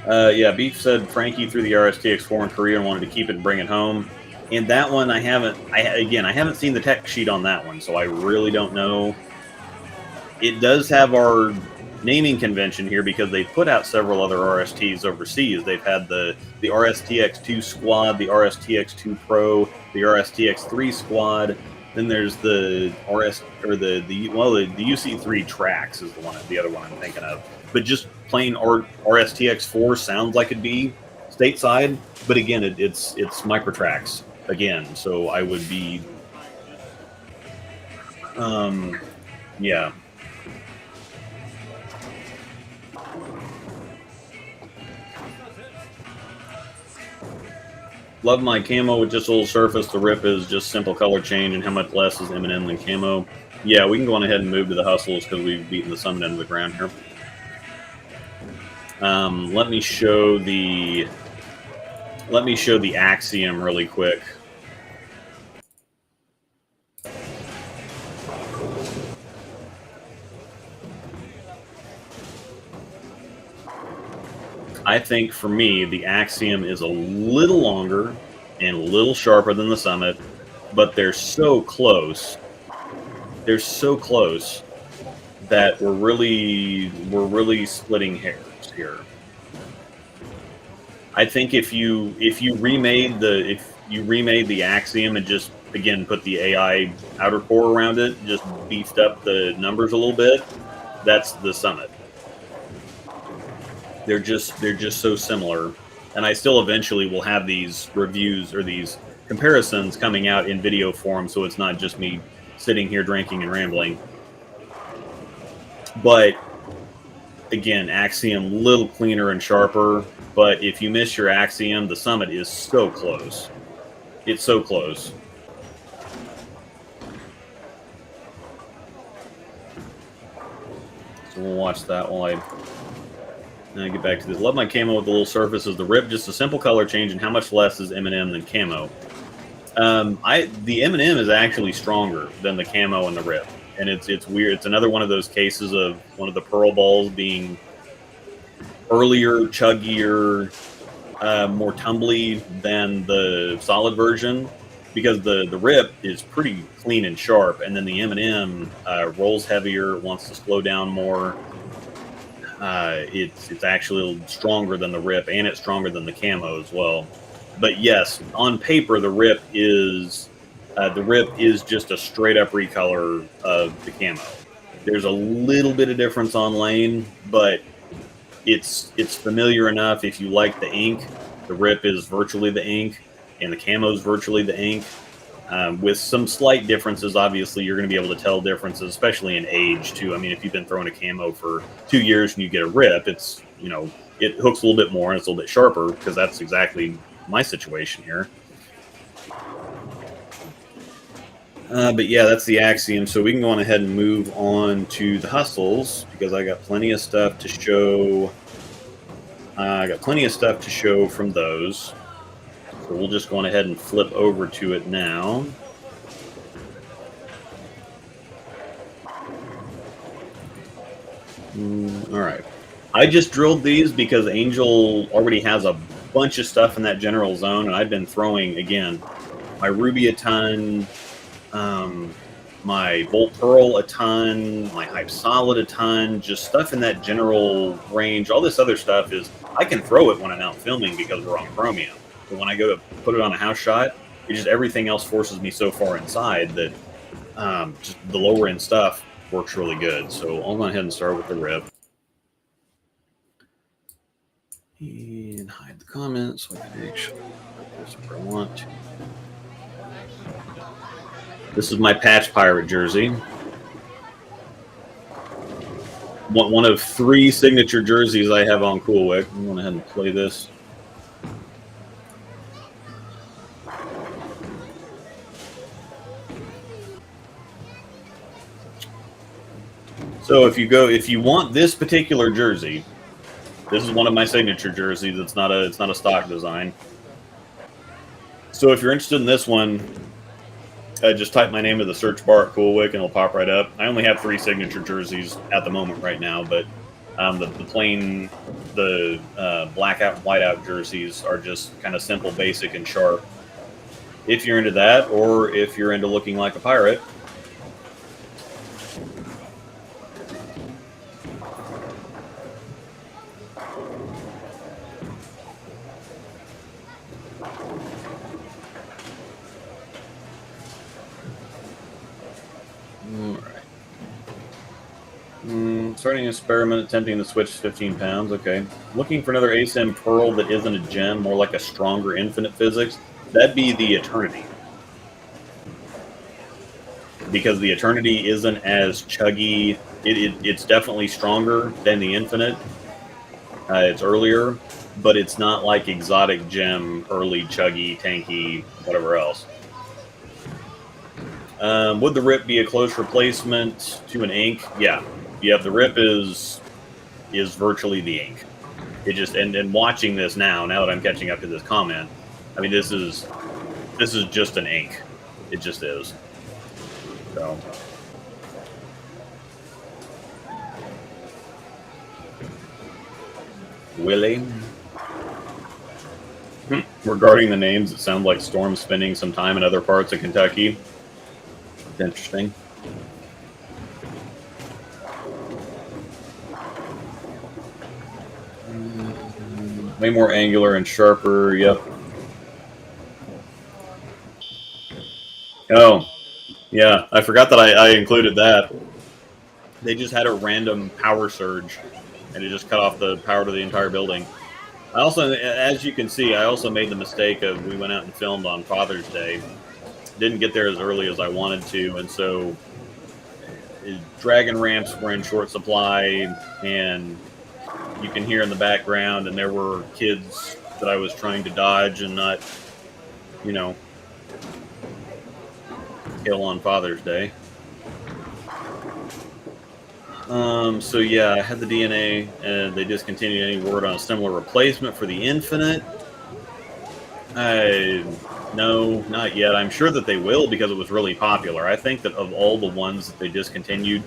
Yeah, Beef said Frankie threw the RSTX4 in Korea and wanted to keep it and bring it home. And that one, I haven't seen the tech sheet on that one, so I really don't know. It does have our naming convention here because they put out several other RSTs overseas. They've had the RSTX2 squad, the RSTX2 Pro, the RSTX3 squad. Then there's the the UC3 Trax is the other one I'm thinking of. But just plain RSTX4 sounds like it'd be stateside, but again, it's Microtrax again. So I would be, yeah. Love my camo with just a little surface. The rip is just simple color change, and how much less is M&M than camo? Yeah, we can go on ahead and move to the hustles because we've beaten the Summit into the ground here. Let me show the Axiom really quick. I think for me, the Axiom is a little longer and a little sharper than the Summit, but they're so close. They're so close that we're really splitting hairs here. I think if you remade the Axiom and just again put the AI outer core around it, just beefed up the numbers a little bit, that's the Summit. They're just so similar, and I still eventually will have these reviews or these comparisons coming out in video form, so it's not just me sitting here drinking and rambling. But again, Axiom, little cleaner and sharper. But if you miss your axiom, the summit is so close. It's so close. So we'll watch that while I get back to this. Love my camo with the little surfaces. The rip, just a simple color change, and how much less is M&M than camo? The M&M is actually stronger than the camo and the rip, and it's weird. It's another one of those cases of one of the pearl balls being earlier, chuggier, more tumbly than the solid version, because the rip is pretty clean and sharp, and then the M&M rolls heavier, wants to slow down more. It's actually stronger than the rip, and it's stronger than the camo as well. But yes, on paper, the rip is just a straight up recolor of the camo. There's a little bit of difference on lane, but it's familiar enough. If you like the ink, the rip is virtually the ink, and the camo is virtually the ink. With some slight differences, obviously, you're going to be able to tell differences, especially in age, too. I mean, if you've been throwing a camo for 2 years and you get a rip, it's, it hooks a little bit more and it's a little bit sharper, because that's exactly my situation here. But yeah, that's the axiom. So we can go on ahead and move on to the hustles, because I got plenty of stuff to show. I got plenty of stuff to show from those. So we'll just go on ahead and flip over to it now. All right. I just drilled these because Angel already has a bunch of stuff in that general zone, and I've been throwing, again, my Ruby a ton, my Bolt Pearl a ton, my Hype Solid a ton, just stuff in that general range. All this other stuff is, I can throw it when I'm out filming because we're on Chromium. But when I go to put it on a house shot, it just, everything else forces me so far inside that just the lower end stuff works really good. So I'll go ahead and start with the rip. And hide the comments so I can actually put this where I want to. This is my Patch Pirate jersey. One of 3 signature jerseys I have on CoolWick. I'm going ahead and play this. So if you want this particular jersey, this is one of my signature jerseys. It's not a stock design. So if you're interested in this one, just type my name in the search bar at CoolWick and it'll pop right up. I only have 3 signature jerseys at the moment right now, but the plain, blackout and whiteout jerseys are just kind of simple, basic, and sharp. If you're into that, or if you're into looking like a pirate. Starting an experiment, attempting to switch 15 pounds. Okay. Looking for another ASIM Pearl that isn't a gem, more like a stronger infinite physics. That'd be the Eternity. Because the Eternity isn't as chuggy. It's definitely stronger than the infinite. It's earlier, but it's not like exotic gem, early, chuggy, tanky, whatever else. Would the rip be a close replacement to an ink? Yeah. Yeah, the rip is virtually the ink. It just, and watching this now that I'm catching up to this comment, I mean, this is just an ink. It just is. So Willie. Regarding the names, it sounds like Storm spending some time in other parts of Kentucky. It's interesting. Way more angular and sharper, yep. Oh, yeah, I forgot that I included that. They just had a random power surge, and it just cut off the power to the entire building. I also, as you can see, I also made the mistake of, we went out and filmed on Father's Day. Didn't get there as early as I wanted to, and so Dragon ramps were in short supply, and you can hear in the background, and there were kids that I was trying to dodge and not, you know, kill on Father's Day. So yeah, I had the DNA, and they discontinued any word on a similar replacement for the Infinite. No, not yet. I'm sure that they will because it was really popular. I think that of all the ones that they discontinued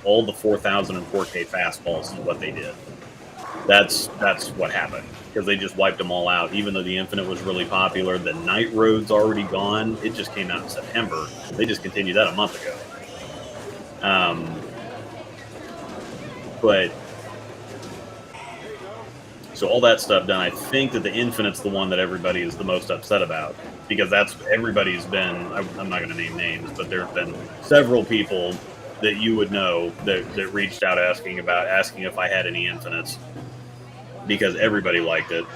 all the 4000 and 4K fastballs is what they did. That's what happened, because they just wiped them all out. Even though the Infinite was really popular, the Night Road's already gone. It just came out in September. They discontinued that a month ago. But so all that stuff done, I think that the Infinite's the one that everybody is the most upset about, because that's everybody's been. I'm not going to name names, but there have been several people that you would know that reached out asking if I had any Infinites, because everybody liked it.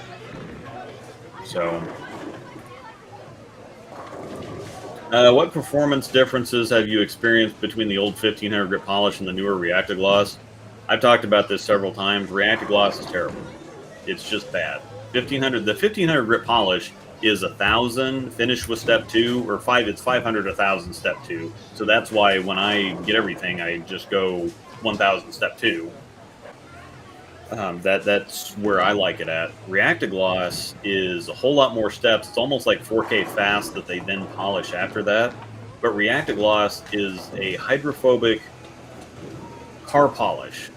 So, what performance differences have you experienced between the old 1500 grit polish and the newer Reactigloss? I've talked about this several times. Reactigloss is terrible. It's just bad. The 1500 grit polish is 1000 finished with step 2, or 5. It's 500, 1000 step 2. So that's why when I get everything, I just go 1000 step 2. That's where I like it at. Reactigloss is a whole lot more steps. It's almost like 4K fast that they then polish after that. But Reactigloss is a hydrophobic car polish.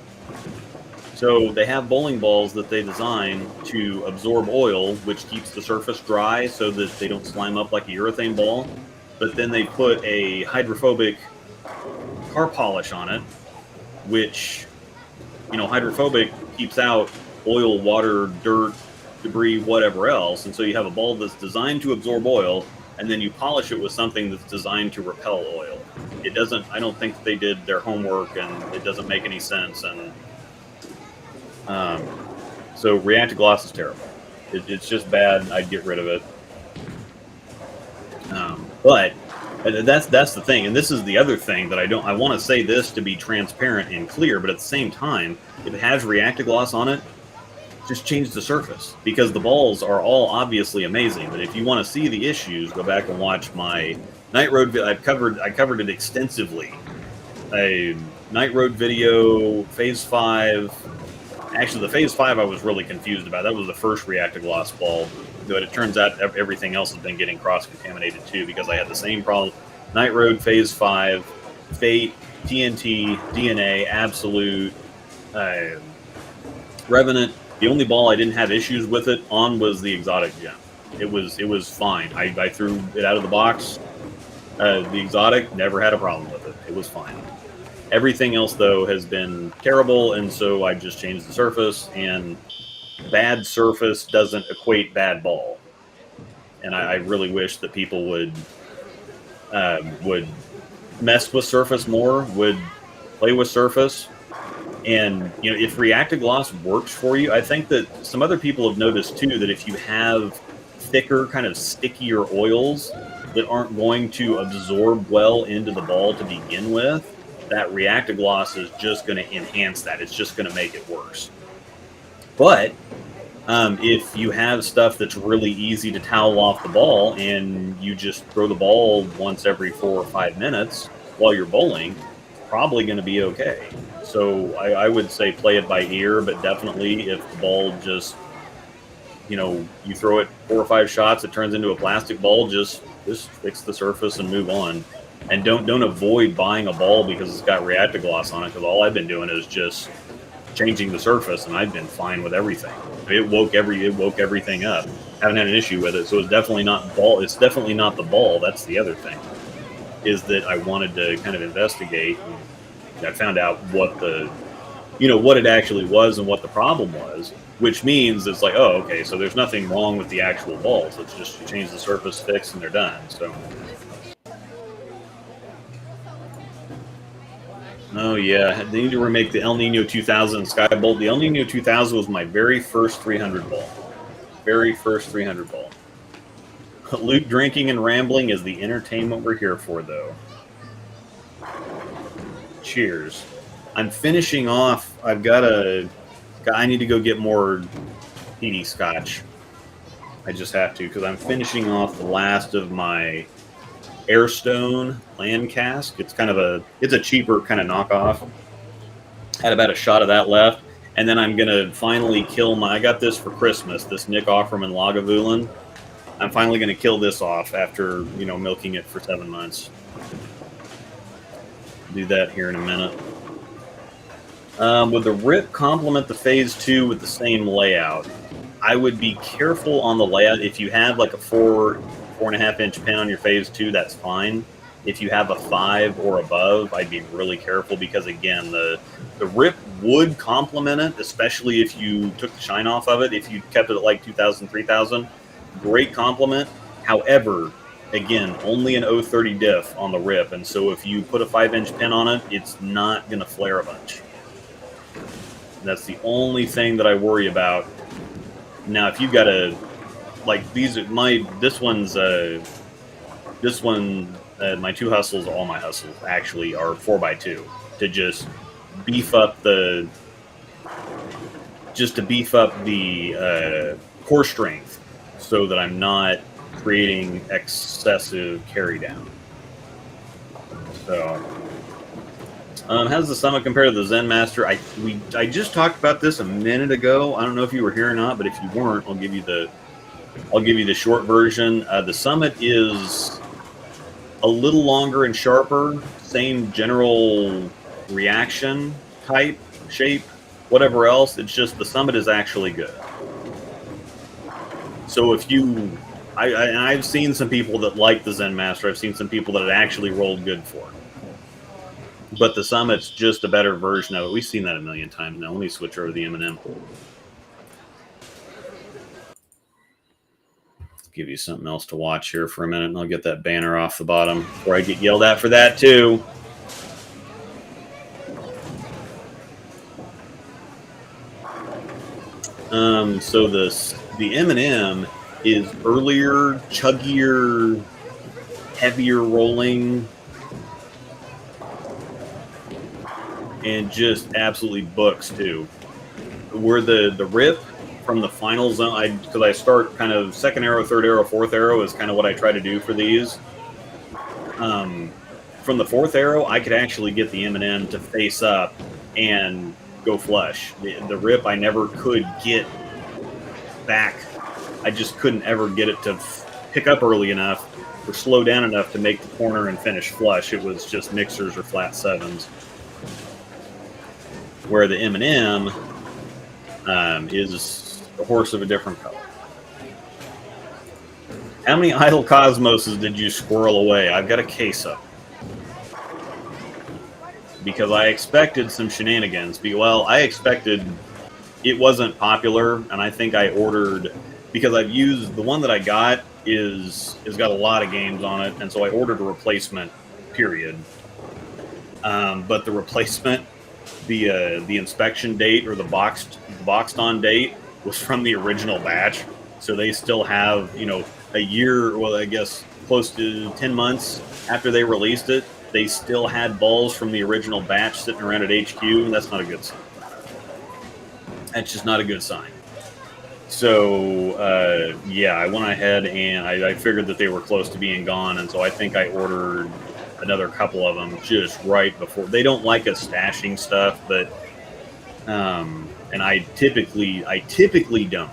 So they have bowling balls that they design to absorb oil, which keeps the surface dry so that they don't slime up like a urethane ball. But then they put a hydrophobic car polish on it, which, hydrophobic keeps out oil, water, dirt, debris, whatever else. And so you have a ball that's designed to absorb oil, and then you polish it with something that's designed to repel oil. I don't think that they did their homework, and it doesn't make any sense. And so Reactigloss is terrible. It's just bad. I'd get rid of it. But that's the thing, and this is the other thing that I want to say this to be transparent and clear, but at the same time, if it has Reactigloss on it, just change the surface, because the balls are all obviously amazing. But if you want to see the issues, go back and watch my Night Road. I covered it extensively. A Night Road video, Phase 5. Actually, the Phase 5 I was really confused about. That was the first Reactigloss ball. But it turns out everything else has been getting cross-contaminated too, because I had the same problem. Night Road, Phase 5, Fate, TNT, DNA, Absolute, Revenant. The only ball I didn't have issues with it on was the Exotic Gem. It was fine. I threw it out of the box. The Exotic, never had a problem with it. It was fine. Everything else, though, has been terrible, and so I just changed the surface, and bad surface doesn't equate bad ball. And I really wish that people would mess with surface more, would play with surface. And, if Reactigloss works for you, I think that some other people have noticed, too, that if you have thicker, kind of stickier oils that aren't going to absorb well into the ball to begin with, that Reactigloss is just going to enhance that. It's just going to make it worse. But if you have stuff that's really easy to towel off the ball, and you just throw the ball once every 4 or 5 minutes while you're bowling, it's probably going to be okay. So I would say play it by ear, but definitely if the ball just, you throw it 4 or 5 shots, it turns into a plastic ball, just fix the surface and move on. And don't avoid buying a ball because it's got Reactigloss on it, because all I've been doing is just changing the surface, and I've been fine with everything. It woke everything up. Haven't had an issue with it, so it's definitely not ball. It's definitely not the ball. That's the other thing, is that I wanted to kind of investigate. And I found out what what it actually was and what the problem was, which means it's like, oh, okay, so there's nothing wrong with the actual balls. Let's just change the surface, fix, and they're done. So. Oh, yeah. They need to remake the El Nino 2000 Skybolt. The El Nino 2000 was my very first 300 ball. Very first 300 ball. Loot, drinking, and rambling is the entertainment we're here for, though. Cheers. I'm finishing off. I've got a I need to go get more peaty scotch. I just have to, because I'm finishing off the last of my Airstone land cask. It's a cheaper kind of knockoff. Had about a shot of that left, and then I'm gonna finally kill I got this for Christmas, this Nick Offerman Lagavulin. I'm finally gonna kill this off after, milking it for 7 months. Do that here in a minute. Would the rip complement the phase 2 with the same layout? I would be careful on the layout. If you have like a 4.5 inch pin on your phase 2, that's fine. If you have a 5 or above, I'd be really careful, because again, the rip would complement it, especially if you took the shine off of it. If you kept it at like 2,000, 3,000, great complement. However, again, only an 030 diff on the rip, and so if you put a 5 inch pin on it, it's not going to flare a bunch. That's the only thing that I worry about. Now, if you've got my two hustles, all my hustles actually are 4x2 to just beef up the core strength, so that I'm not creating excessive carry down. So, how does the Summit compare to the Zen Master? I just talked about this a minute ago. I don't know if you were here or not, but if you weren't, I'll give you the short version. The Summit is a little longer and sharper, same general reaction type, shape, whatever else. It's just the Summit is actually good. So if I've seen some people that like the Zen Master. I've seen some people that it actually rolled good for. But the Summit's just a better version of it. We've seen that a million times now. Let me switch over to the M&M. Give you something else to watch here for a minute, and I'll get that banner off the bottom before I get yelled at for that too. So the M&M is earlier, chuggier, heavier rolling, and just absolutely books too. Where the rip from the final zone, because I start kind of second arrow, third arrow, fourth arrow is kind of what I try to do for these. From the fourth arrow, I could actually get the M&M to face up and go flush. The rip, I never could get back. I just couldn't ever get it to pick up early enough or slow down enough to make the corner and finish flush. It was just mixers or flat sevens. Where the M&M is a horse of a different color. How many idle cosmoses did you squirrel away? I've got a case up. Because I expected some shenanigans. Well, I expected it wasn't popular, and I think I ordered, because I've used the one that I got is got a lot of games on it, and so I ordered a replacement, period. But the replacement, the inspection date or the boxed on date was from the original batch, so they still have a year, well, I guess close to 10 months after they released it, they still had balls from the original batch sitting around at HQ, and that's not a good sign. That's just not a good sign. So, yeah, I went ahead and I figured that they were close to being gone, and so I think I ordered another couple of them just right before. They don't like us stashing stuff, but and I typically don't.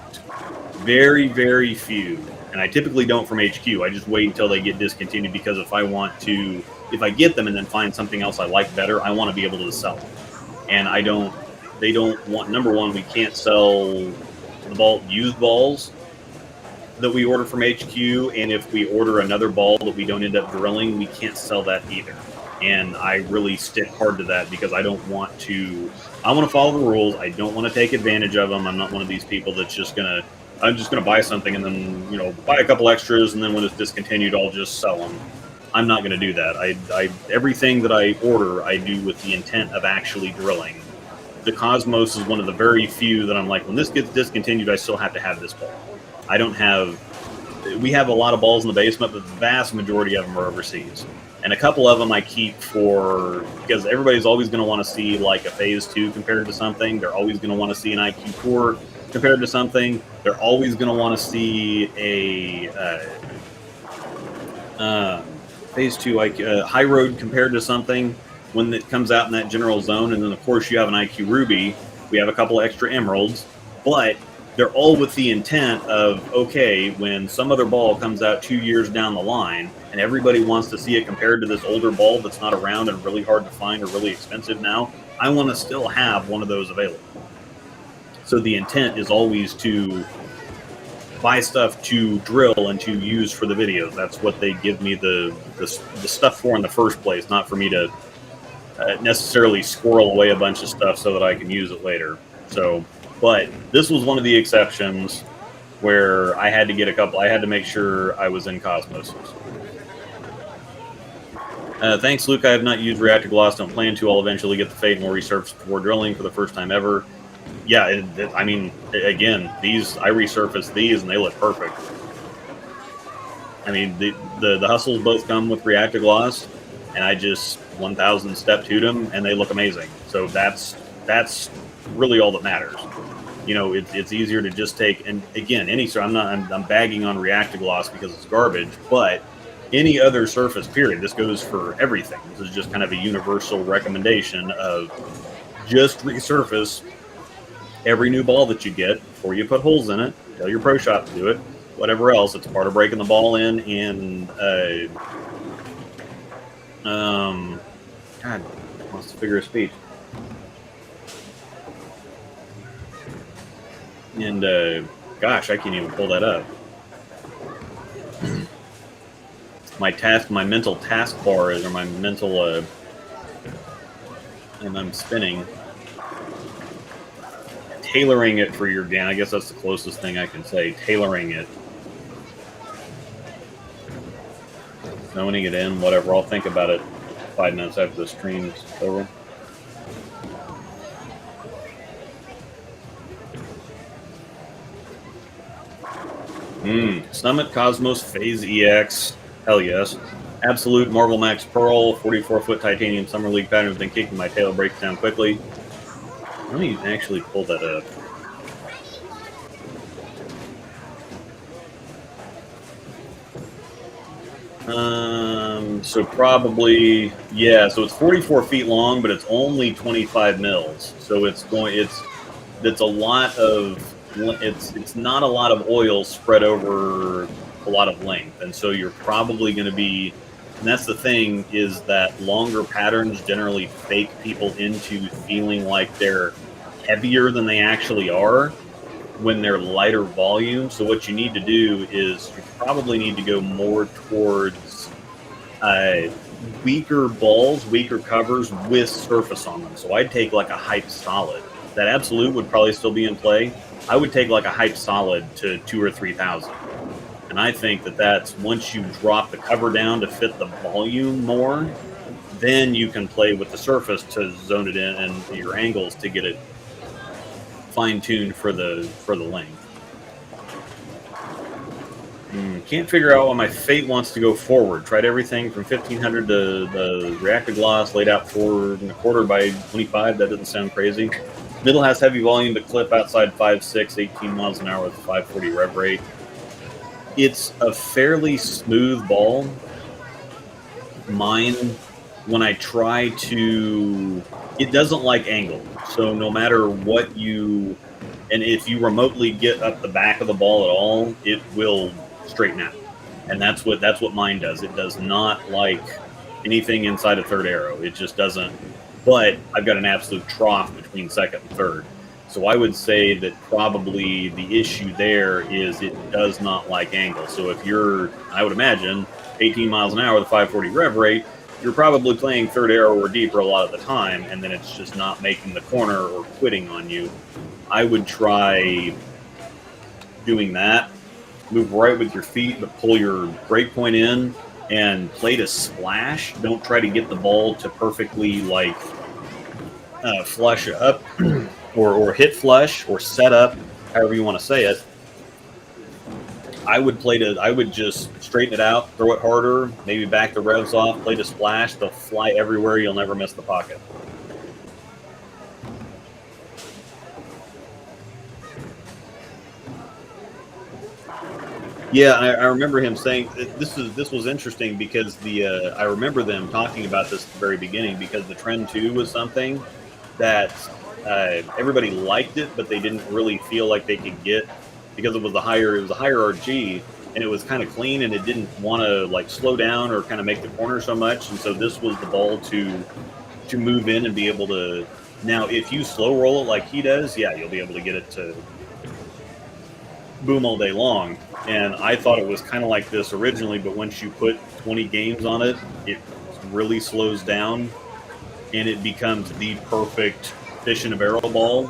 Very, very few. And I typically don't from HQ. I just wait until they get discontinued, because if I get them and then find something else I like better, I want to be able to sell them. And they don't want, number one, we can't sell the used balls that we order from HQ, and if we order another ball that we don't end up drilling, we can't sell that either. And I really stick hard to that, because I want to follow the rules. I don't want to take advantage of them. I'm not one of these people that's I'm just gonna buy something and then buy a couple extras, and then when it's discontinued, I'll just sell them. I'm not gonna do that. I everything that I order, I do with the intent of actually drilling. The Cosmos is one of the very few that I'm like, when this gets discontinued, I still have to have this ball. We have a lot of balls in the basement, but the vast majority of them are overseas. And a couple of them I keep because everybody's always going to want to see like a phase 2 compared to something. They're always going to want to see an IQ 4 compared to something. They're always going to want to see a phase 2 high road compared to something when it comes out in that general zone. And then of course you have an IQ Ruby. We have a couple of extra emeralds, but they're all with the intent of, okay, when some other ball comes out 2 years down the line and everybody wants to see it compared to this older ball that's not around and really hard to find or really expensive now, I want to still have one of those available. So the intent is always to buy stuff to drill and to use for the videos. That's what they give me the stuff for in the first place, not for me to necessarily squirrel away a bunch of stuff so that I can use it later. So... But this was one of the exceptions where I had to get I had to make sure I was in Cosmos. Thanks, Luke. I have not used reactor gloss. Don't plan to. I'll eventually get the fade and resurface before drilling for the first time ever. Yeah, I mean, again, I resurfaced these and they look perfect. I mean, the hustles both come with reactor gloss, and I just 1,000 step to them and they look amazing. So that's really all that matters. You know, it's easier to just take, and again, I'm bagging on reactor gloss because it's garbage, but any other surface period, this goes for everything. This is just kind of a universal recommendation of just resurface every new ball that you get before you put holes in it. Tell your pro shop to do it. Whatever else, it's part of breaking the ball in, and God, what's the figure of speech? And gosh, I can't even pull that up. My mental task bar is, or my mental, and I'm spinning. Tailoring it for your game. I guess that's the closest thing I can say. Tailoring it. Zoning it in, whatever. I'll think about it 5 minutes after the stream's over. Summit Cosmos Phase EX. Hell yes. Absolute Marvel Max Pearl, 44-foot titanium Summer League pattern has been kicking my tail, breaks down quickly. Let me actually pull that up. So probably, yeah, so it's 44 feet long, but it's only 25 mils. So it's a lot of, it's not a lot of oil spread over a lot of length. And so you're probably going to be, and that's the thing, is that longer patterns generally fake people into feeling like they're heavier than they actually are when they're lighter volume. So what you need to do is you probably need to go more towards weaker balls, weaker covers with surface on them. So I'd take like a hype solid. That absolute would probably still be in play. I would take like a hype solid to 2,000 or 3,000. And I think that's once you drop the cover down to fit the volume more, then you can play with the surface to zone it in and your angles to get it fine-tuned for the length. Can't figure out why my Fate wants to go forward. Tried everything from 1500 to the reactor gloss, laid out 4.25 by 25. That doesn't sound crazy. Middle has heavy volume, but clip outside 5.6, 18 miles an hour with 540 rev rate. It's a fairly smooth ball. Mine, when I try to, it doesn't like angle. So no matter what you, and if you remotely get up the back of the ball at all, it will straighten out. And that's what mine does. It does not like anything inside of third arrow. It just doesn't. But I've got an absolute trough between second and third. So I would say that probably the issue there is it does not like angle. So if you're, I would imagine, 18 miles an hour with a 540 rev rate, you're probably playing third arrow or deeper a lot of the time, and then it's just not making the corner or quitting on you. I would try doing that. Move right with your feet, but pull your break point in and play to splash. Don't try to get the ball to perfectly like flush up or hit flush or set up, however you want to say it. I would just straighten it out, throw it harder, maybe back the revs off, play the splash. They'll fly everywhere. You'll never miss the pocket. Yeah, I remember him saying this was interesting because I remember them talking about this at the very beginning, because the trend 2 was something that everybody liked it, but they didn't really feel like they could get, because it was a higher RG, and it was kind of clean, and it didn't want to like slow down or kind of make the corner so much, and so this was the ball to move in and be able to. Now, if you slow roll it like he does, yeah, you'll be able to get it to boom all day long. And I thought it was kind of like this originally, but once you put 20 games on it, it really slows down, and it becomes the perfect fish in a barrel ball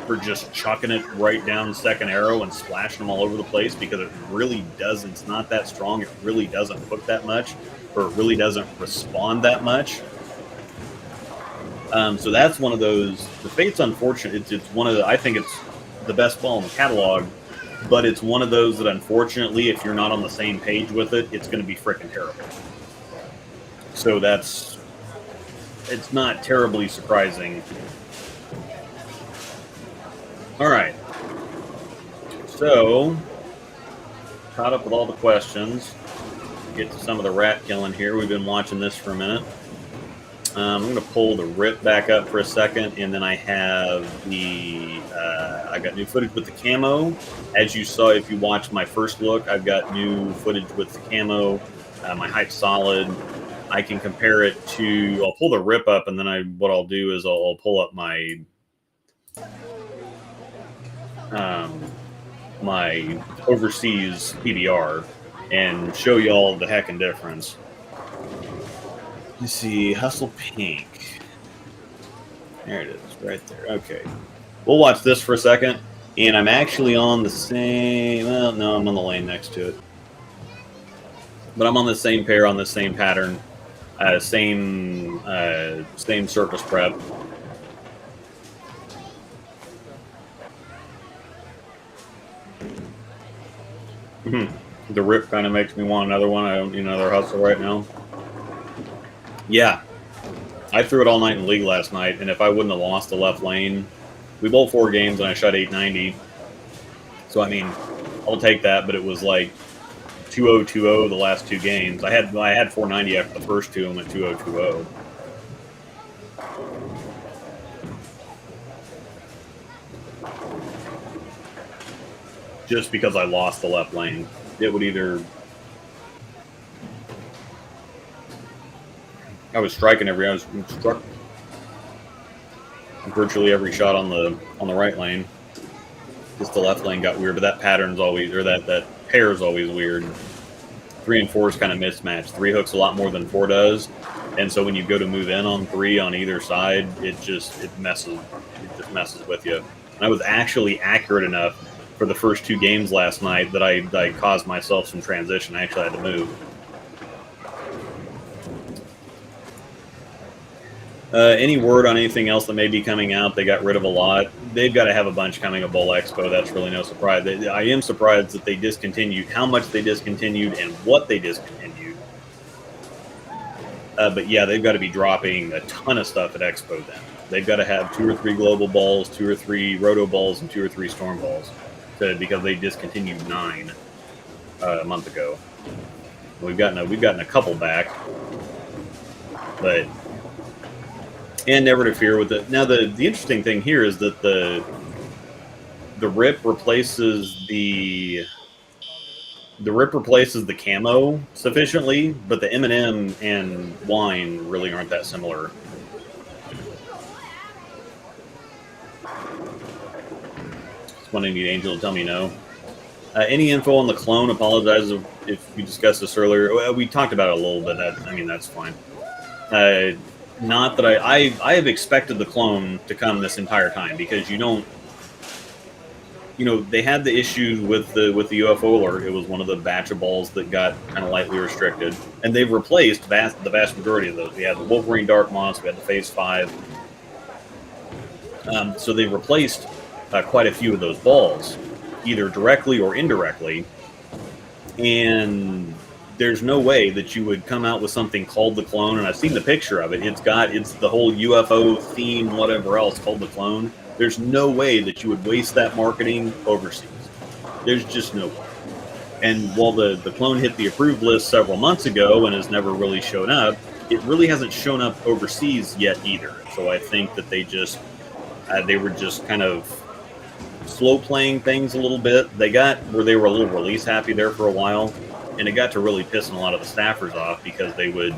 for just chucking it right down second arrow and splashing them all over the place, because it really doesn't. It's not that strong. It really doesn't hook that much, or it really doesn't respond that much. So that's one of those. The Fate's unfortunate. It's one of the. I think it's the best ball in the catalog. But it's one of those that, unfortunately, if you're not on the same page with it, it's going to be freaking terrible. So it's not terribly surprising. All right. So, caught up with all the questions. Get to some of the rat killing here. We've been watching this for a minute. I'm going to pull the rip back up for a second, and then I have I got new footage with the camo. As you saw, if you watched my first look, I've got new footage with the camo. My height's solid. I can compare it to, I'll pull the rip up, and then what I'll do is I'll pull up my my overseas PBR and show you all the heckin' difference. Let's see, Hustle Pink. There it is, right there. Okay. We'll watch this for a second. And I'm actually on the same, well, no, I'm on the lane next to it. But I'm on the same pair, on the same pattern, same surface prep. The rip kind of makes me want another one. I don't need another hustle right now. Yeah, I threw it all night in league last night, and if I wouldn't have lost the left lane, we bowled 4 games and I shot 890. So I mean, I'll take that. But it was like 2-0, 2-0 the last 2 games. I had 490 after the first 2 and went 2-0, 2-0. Just because I lost the left lane, it would either. I was striking I was struck virtually every shot on the right lane. Just the left lane got weird, but that pattern's always, or that pair is always weird. 3 and 4 is kind of mismatched. 3 hooks a lot more than 4 does, and so when you go to move in on 3 on either side, it messes with you. And I was actually accurate enough for the first 2 games last night that I caused myself some transition. I actually had to move. Any word on anything else that may be coming out? They got rid of a lot. They've got to have a bunch coming at Bowl Expo. That's really no surprise. I am surprised that they discontinued, how much they discontinued and what they discontinued. But yeah, they've got to be dropping a ton of stuff at Expo then. They've got to have 2 or 3 global balls, 2 or 3 roto balls, and 2 or 3 storm balls, because they discontinued 9 a month ago. We've gotten a couple back, but. And never to fear with it. Now, the interesting thing here is that the rip replaces the camo sufficiently, but the M&M and wine really aren't that similar. Just wanting the Angel to tell me no. Any info on the clone? Apologize if we discussed this earlier. We talked about it a little bit. That's fine. Not that I have expected the clone to come this entire time, because they had the issue with the UFO alert. It was one of the batch of balls that got kind of lightly restricted, and they've replaced the vast majority of those. We had the Wolverine Dark Moss, we had the Phase 5. So they've replaced quite a few of those balls, either directly or indirectly. And there's no way that you would come out with something called the Clone. And I've seen the picture of it. It's the whole UFO theme, whatever else, called the Clone. There's no way that you would waste that marketing overseas. There's just no way. And while the Clone hit the approved list several months ago and has never really shown up, it really hasn't shown up overseas yet either. So I think that they were just kind of slow playing things a little bit. They got where they were a little release happy there for a while, and it got to really pissing a lot of the staffers off because they would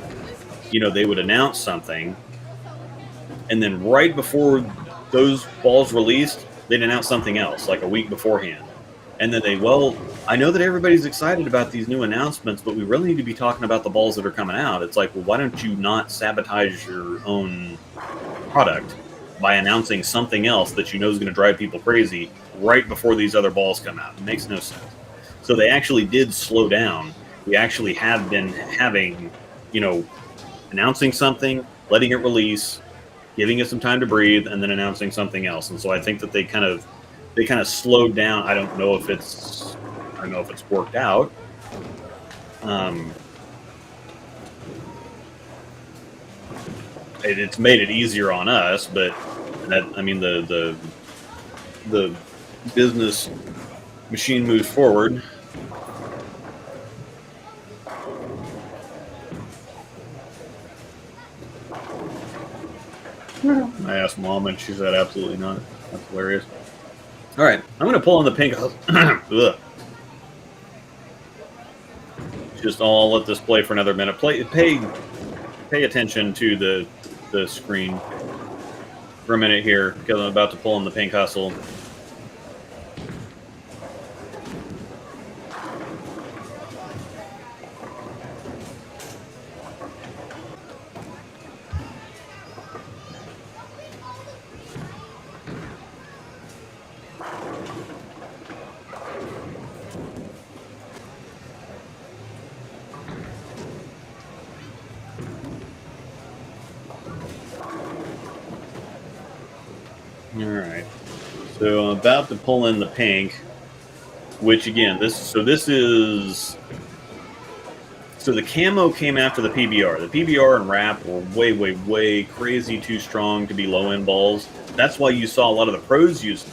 announce something, and then right before those balls released, they'd announce something else like a week beforehand. And then I know that everybody's excited about these new announcements, but we really need to be talking about the balls that are coming out. It's like, well, why don't you not sabotage your own product by announcing something else that you know is going to drive people crazy right before these other balls come out? It makes no sense. So they actually did slow down. We actually have been having, announcing something, letting it release, giving it some time to breathe, and then announcing something else. And so I think that they kind of slowed down. I don't know if it's worked out. It's made it easier on us, but the business machine moves forward. I asked Mom, and she said absolutely not. That's hilarious. All right, I'm going to pull on the pink. I'll let this play for another minute. Pay attention to the screen for a minute here because I'm about to pull on the pink hustle. All right, so I'm about to pull in the pink, which again, so the camo came after the PBR. The PBR and wrap were way, way, way crazy too strong to be low-end balls. That's why you saw a lot of the pros use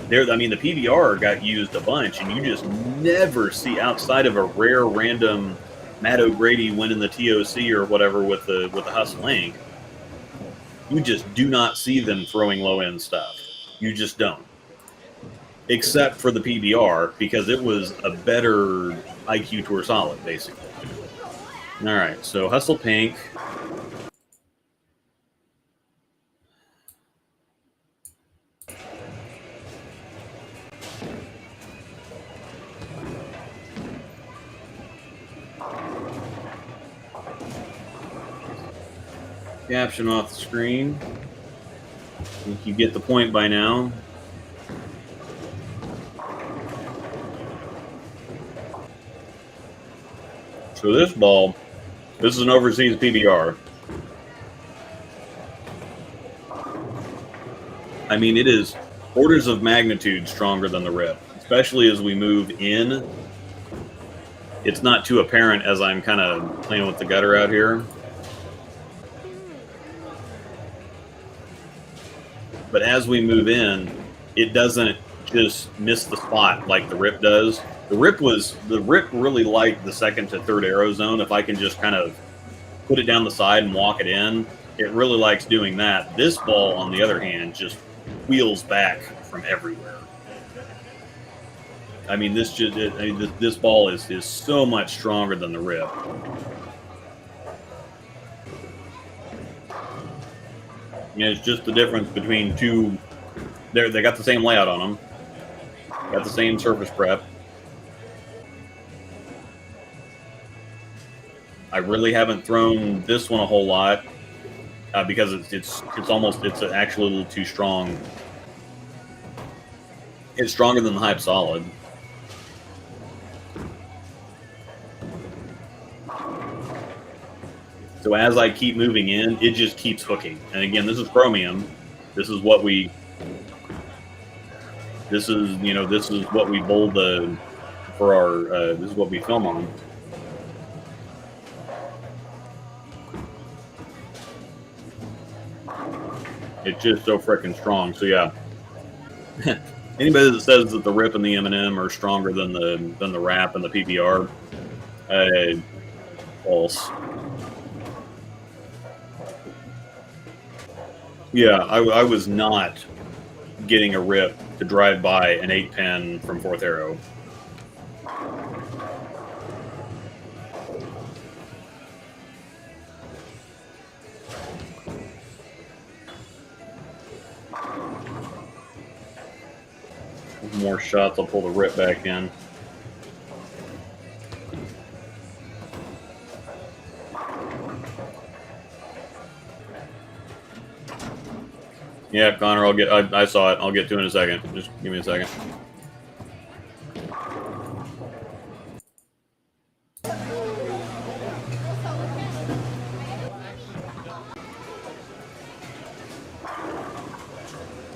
there. I mean, the PBR got used a bunch, and you just never see, outside of a rare random Matt O'Grady winning the TOC or whatever with the Hustle Ink, you just do not see them throwing low-end stuff. You just don't. Except for the PBR, because it was a better IQ Tour Solid, basically. All right, so Hustle Pink. Caption off the screen. I think you get the point by now. So this ball, this is an overseas PBR. I mean, it is orders of magnitude stronger than the rip, especially as we move in. It's not too apparent as I'm kind of playing with the gutter out here. But as we move in, it doesn't just miss the spot like the rip does. The rip really liked the second to third arrow zone. If I can just kind of put it down the side and walk it in, it really likes doing that. This ball, on the other hand, just wheels back from everywhere. I mean, this ball is so much stronger than the rip. Yeah, it's just the difference between two. They got the same layout on them. Got the same surface prep. I really haven't thrown this one a whole lot because it's actually a little too strong. It's stronger than the Hype Solid. So as I keep moving in, it just keeps hooking. And again, this is chromium. This is what we bowl the for our, this is what we film on. It's just so freaking strong. So yeah, anybody that says that the Rip and the M&M are stronger than the Wrap and the PBR, false. Yeah, I was not getting a Rip to drive by an 8-pin from Fourth Arrow. More shots, I'll pull the Rip back in. Yeah, Connor, I saw it. I'll get to it in a second. Just give me a second.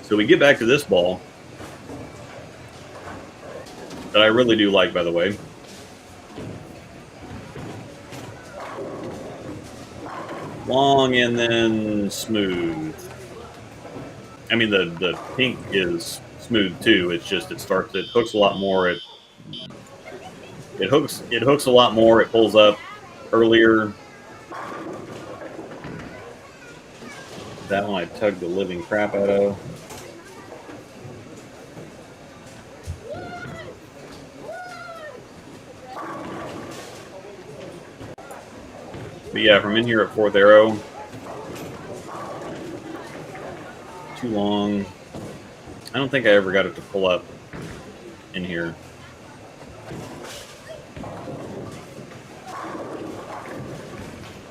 So we get back to this ball that I really do like, by the way. Long and then smooth. I mean, the pink is smooth too. It's just it hooks a lot more. It hooks a lot more. It pulls up earlier. That one I tugged the living crap out of. But yeah, from in here at Fourth Arrow, too long. I don't think I ever got it to pull up in here. As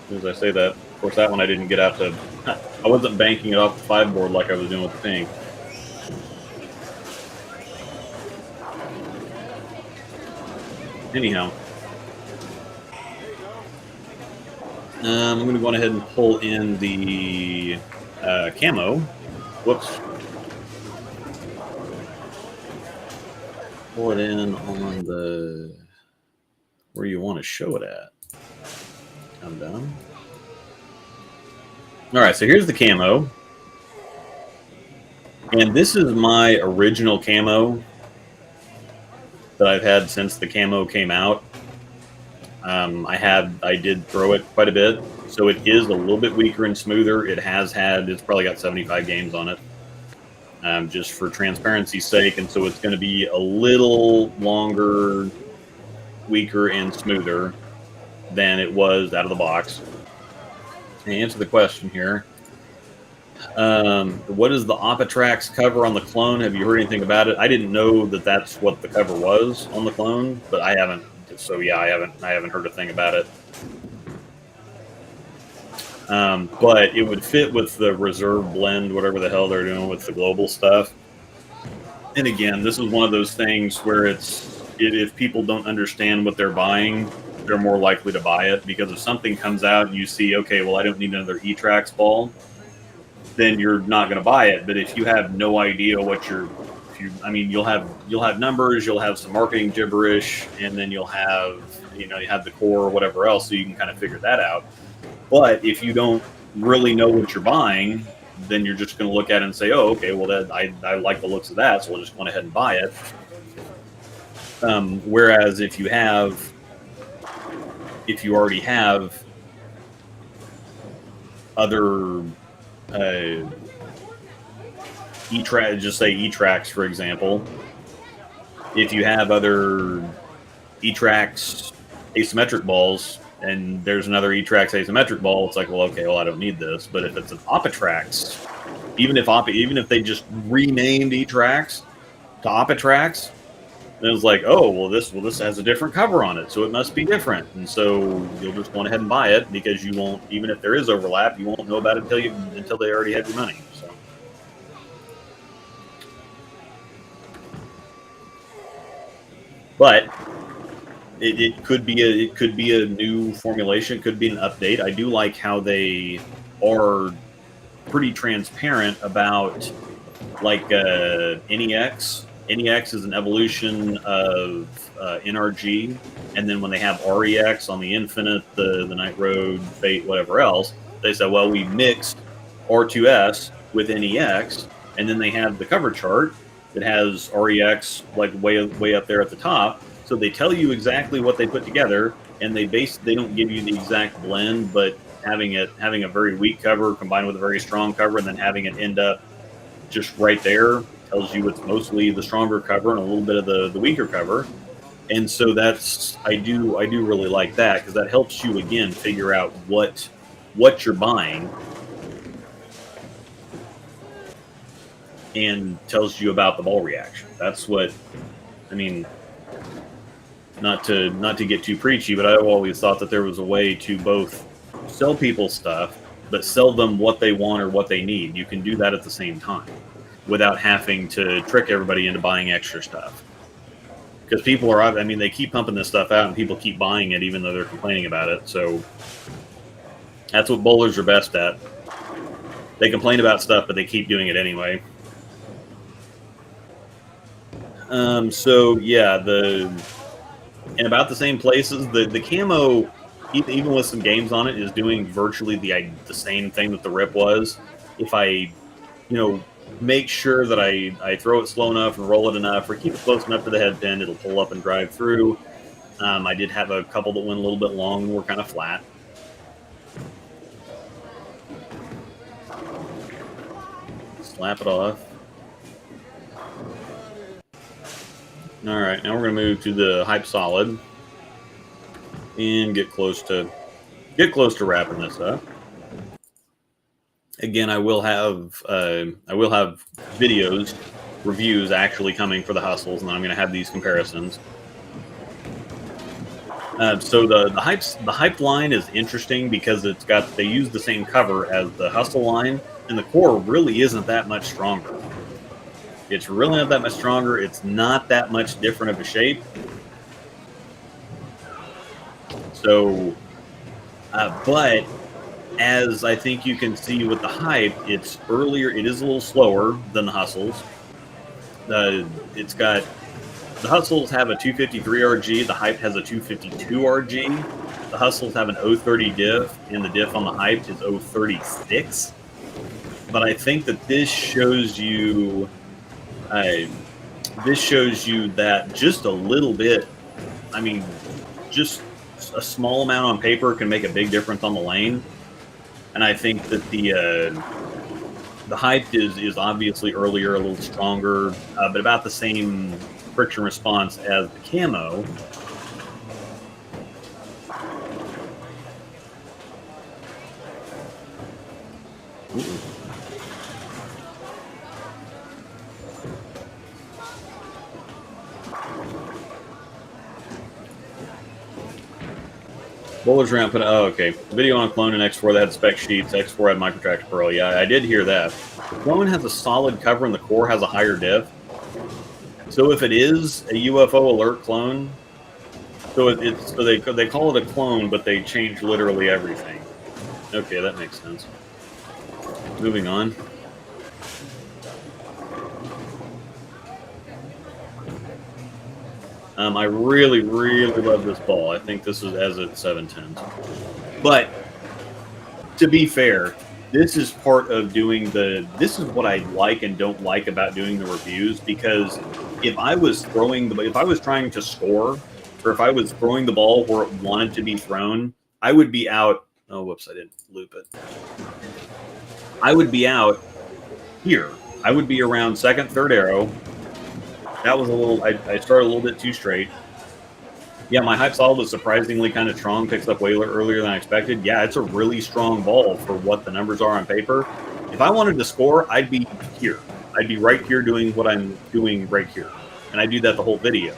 soon as I say that, of course, that one I didn't get out to. I wasn't banking it off the 5 board like I was doing with the pink. Anyhow. I'm going to go ahead and pull in the camo. Whoops. Pull it in on the where you want to show it at. I'm done. All right, so here's the camo. And this is my original camo that I've had since the camo came out. I did throw it quite a bit, so it is a little bit weaker and smoother. It's probably got 75 games on it, just for transparency's sake, and so it's going to be a little longer, weaker, and smoother than it was out of the box. To answer the question here, what is the Oppatrax cover on the clone? Have you heard anything about it? I didn't know that that's what the cover was on the clone, but I haven't. So yeah, I haven't heard a thing about it. But it would fit with the reserve blend, whatever the hell they're doing with the global stuff. And again, this is one of those things where if people don't understand what they're buying, they're more likely to buy it, because if something comes out and you see, okay, well, I don't need another E-Trax ball, then you're not going to buy it. But if you have no idea what you'll have numbers, you'll have some marketing gibberish, and then you'll have, you have the core or whatever else, so you can kind of figure that out. But if you don't really know what you're buying, then you're just going to look at it and say, oh, okay, well, I like the looks of that, so we'll just go ahead and buy it. Whereas if you already have other just say E-Trax, for example. If you have other E-Trax asymmetric balls and there's another E-Trax asymmetric ball, it's like, well, okay, well, I don't need this. But if it's an Oppatrax, even if they just renamed E-Trax to Oppatrax, then it's like, oh, well, this has a different cover on it, so it must be different. And so you'll just go ahead and buy it, because you won't, even if there is overlap, you won't know about it until they already have your money. So. But it could be a new formulation. It could be an update. I do like how they are pretty transparent about, like, NEX NEX is an evolution of NRG, and then when they have REX on the Infinite, the Night Road, Fate, whatever else, they said, well, we mixed R2S with NEX, and then they have the cover chart that has REX like way up there at the top. So they tell you exactly what they put together, and they don't give you the exact blend, but having a very weak cover combined with a very strong cover, and then having it end up just right there tells you it's mostly the stronger cover and a little bit of the weaker cover. And so I do really like that, because that helps you again figure out what you're buying and tells you about the ball reaction. That's what I mean. Not to get too preachy, but I've always thought that there was a way to both sell people stuff, but sell them what they want or what they need. You can do that at the same time without having to trick everybody into buying extra stuff. Because people they keep pumping this stuff out and people keep buying it even though they're complaining about it. So that's what bowlers are best at. They complain about stuff, but they keep doing it anyway. So yeah, in about the same places, the camo, even with some games on it, is doing virtually the same thing that the rip was. If I, make sure that I throw it slow enough and roll it enough, or keep it close enough to the head pin, it'll pull up and drive through. I did have a couple that went a little bit long and were kind of flat. Slap it off. All right, now we're going to move to the hype solid and get close to wrapping this up. Again, I will have videos, reviews actually coming for the hustles, and then I'm going to have these comparisons. So the hype line is interesting because they use the same cover as the hustle line, and the core really isn't that much stronger. It's really not that much stronger. It's not that much different of a shape. So, but as I think you can see with the hype, it's earlier. It is a little slower than the hustles. The hustles have a 253 RG. The hype has a 252 RG. The hustles have an 030 diff, and the diff on the hype is 036. But I think that this shows you that just a little bit, just a small amount on paper can make a big difference on the lane. And I think that the hype is obviously earlier, a little stronger, but about the same friction response as the camo. Ooh. Bowlers around put. Oh, okay. Video on Clone and X4 that had spec sheets. X4 had microtractor Pearl. Yeah, I did hear that. Clone has a solid cover and the core has a higher diff. So if it is a UFO alert clone, so they call it a clone, but they change literally everything. Okay, that makes sense. Moving on. I really, really love this ball. I think this is as at 710s. But to be fair, this is part of doing this is what I like and don't like about doing the reviews, because if I was trying to score, or if I was throwing the ball where it wanted to be thrown, I would be out. Oh, whoops, I didn't loop it. I would be out here. I would be around second, third arrow. That was a little, I started a little bit too straight. Yeah, my hype solid was surprisingly kind of strong, picks up way earlier than I expected. Yeah, it's a really strong ball for what the numbers are on paper. If I wanted to score, I'd be here. I'd be right here doing what I'm doing right here. And I do that the whole video.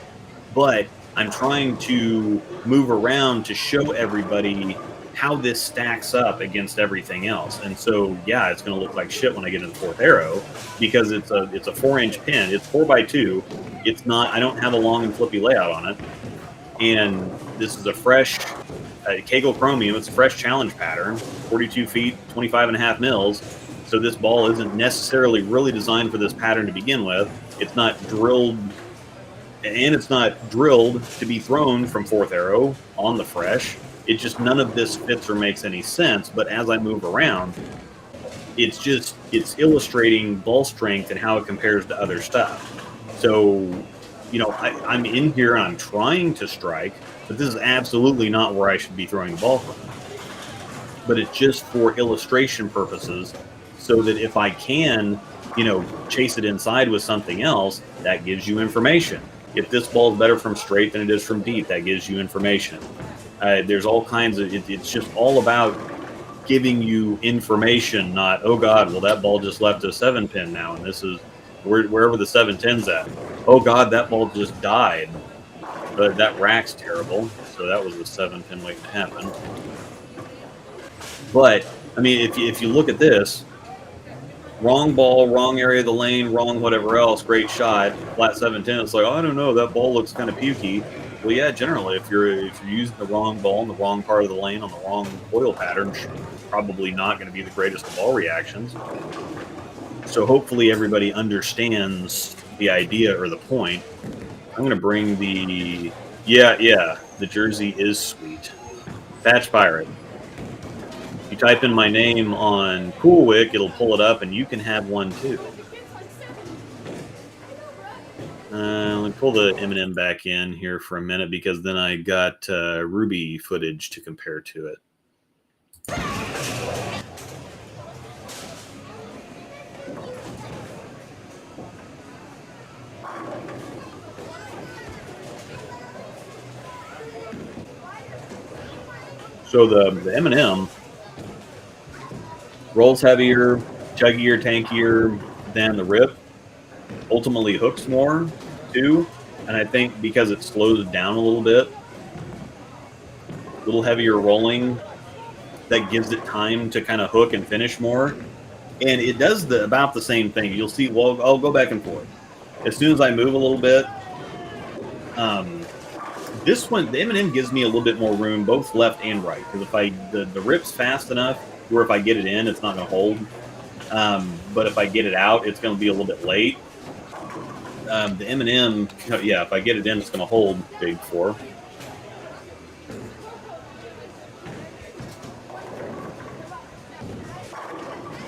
But I'm trying to move around to show everybody how this stacks up against everything else. And so, yeah, it's going to look like shit when I get in the fourth arrow, because it's a 4-inch pin. It's 4x2. It's not, I don't have a long and flippy layout on it. And this is a fresh Kegel Chromium. It's a fresh challenge pattern, 42 feet, 25.5 mils. So this ball isn't necessarily really designed for this pattern to begin with. It's not drilled, and it's not drilled to be thrown from fourth arrow on the fresh. It just, none of this fits or makes any sense. But as I move around, it's illustrating ball strength and how it compares to other stuff. So, you know, I'm in here and I'm trying to strike, but this is absolutely not where I should be throwing the ball from. But it's just for illustration purposes, so that if I can, you know, chase it inside with something else, that gives you information. If this ball is better from straight than it is from deep, that gives you information. There's all kinds of, it's just all about giving you information, not, oh God, well, that ball just left a 7-pin now, and this is wherever the 7-10's at. Oh God, that ball just died. But that rack's terrible, so that was a 7-pin waiting to happen. But, I mean, if you look at this, wrong ball, wrong area of the lane, wrong whatever else, great shot, flat 7-10, it's like, oh, I don't know, that ball looks kind of pukey. Well, yeah, generally, if you're using the wrong ball in the wrong part of the lane on the wrong oil pattern, probably not going to be the greatest of ball reactions. So hopefully everybody understands the idea or the point. I'm going to bring the, the jersey is sweet. Patch Pirate. You type in my name on CoolWick, it'll pull it up, and you can have one too. Let me pull the M&M back in here for a minute, because then I got Ruby footage to compare to it. So the M&M rolls heavier, chuggier, tankier than the Rip. Ultimately hooks more too, and I think because it slows down a little bit, a little heavier rolling, that gives it time to kind of hook and finish more. And it does about the same thing. You'll see, well, I'll go back and forth. As soon as I move a little bit, this one, the M&M gives me a little bit more room, both left and right. Because if the Rip's fast enough, where if I get it in, it's not going to hold. But if I get it out, it's going to be a little bit late. The M&M, yeah, if I get it in, it's going to hold big 4.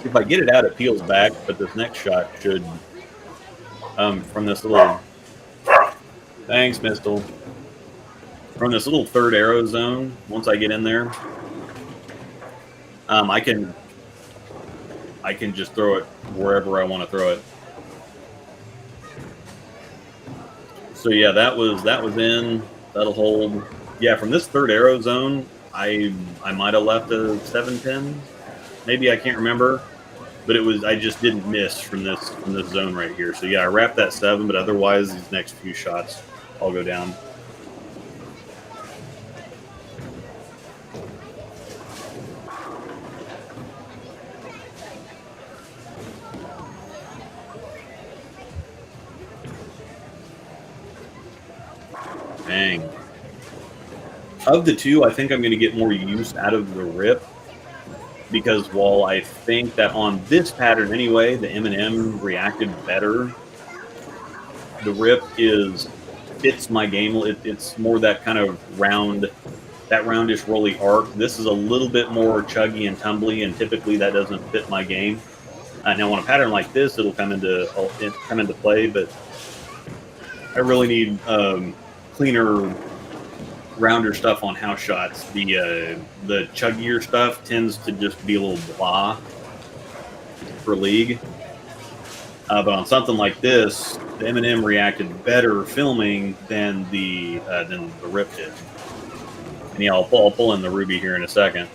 If I get it out, it peels back, but this next shot should, from this little, thanks, Mistle. From this little third arrow zone, once I get in there, I can just throw it wherever I want to throw it. So yeah, that was in. That'll hold. Yeah, from this third arrow zone, I might have left a 7-pin. Maybe, I can't remember. But I just didn't miss from this zone right here. So yeah, I wrapped that 7, but otherwise these next few shots all go down. Dang. Of the two, I think I'm going to get more use out of the Rip, because while I think that on this pattern anyway, the M&M reacted better, the Rip fits my game. It's more that kind of roundish rolly arc. This is a little bit more chuggy and tumbly, and typically that doesn't fit my game. Now on a pattern like this, it'll come into play, but I really need cleaner, rounder stuff on house shots. The chuggier stuff tends to just be a little blah for league. But on something like this, the M&M reacted better filming than the Rip did. And yeah, I'll pull in the Ruby here in a second.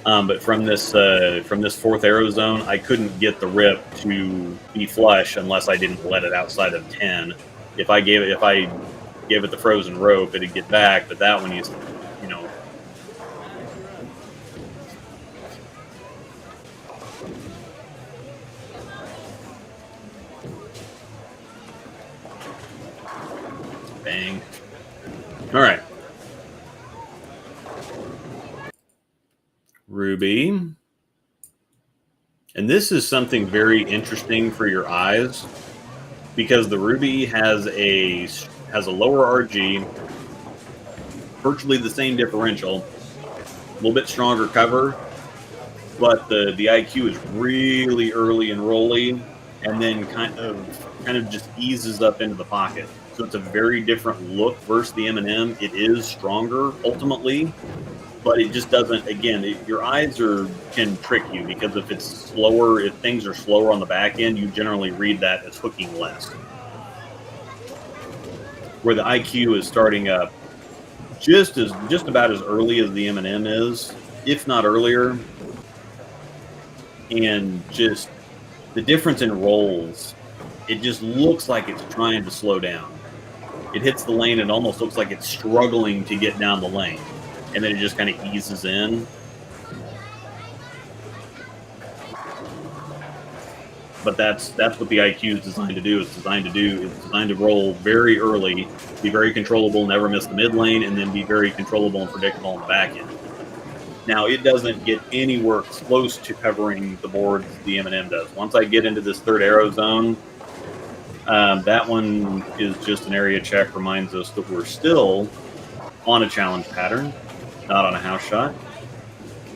But from this fourth arrow zone, I couldn't get the Rip to be flush unless I didn't let it outside of 10. If I gave it the frozen rope, it'd get back. But that one, you know. Bang. All right. Ruby. And this is something very interesting for your eyes, because the Ruby has a lower RG, virtually the same differential, a little bit stronger cover, but the IQ is really early and rolly, and then kind of just eases up into the pocket. So it's a very different look versus the M&M. It is stronger ultimately, but it just doesn't. Again, your eyes can trick you, because if it's slower, if things are slower on the back end, you generally read that as hooking less. Where the IQ is starting up just about as early as the M&M is, if not earlier, and just the difference in rolls, it just looks like it's trying to slow down. It hits the lane, it almost looks like it's struggling to get down the lane, and then it just kind of eases in. But that's what the IQ is designed to do. It's designed to roll very early, be very controllable, never miss the mid lane, and then be very controllable and predictable on the back end. Now, it doesn't get anywhere close to covering the boards the M&M does. Once I get into this third arrow zone, that one is just an area check, reminds us that we're still on a challenge pattern, not on a house shot.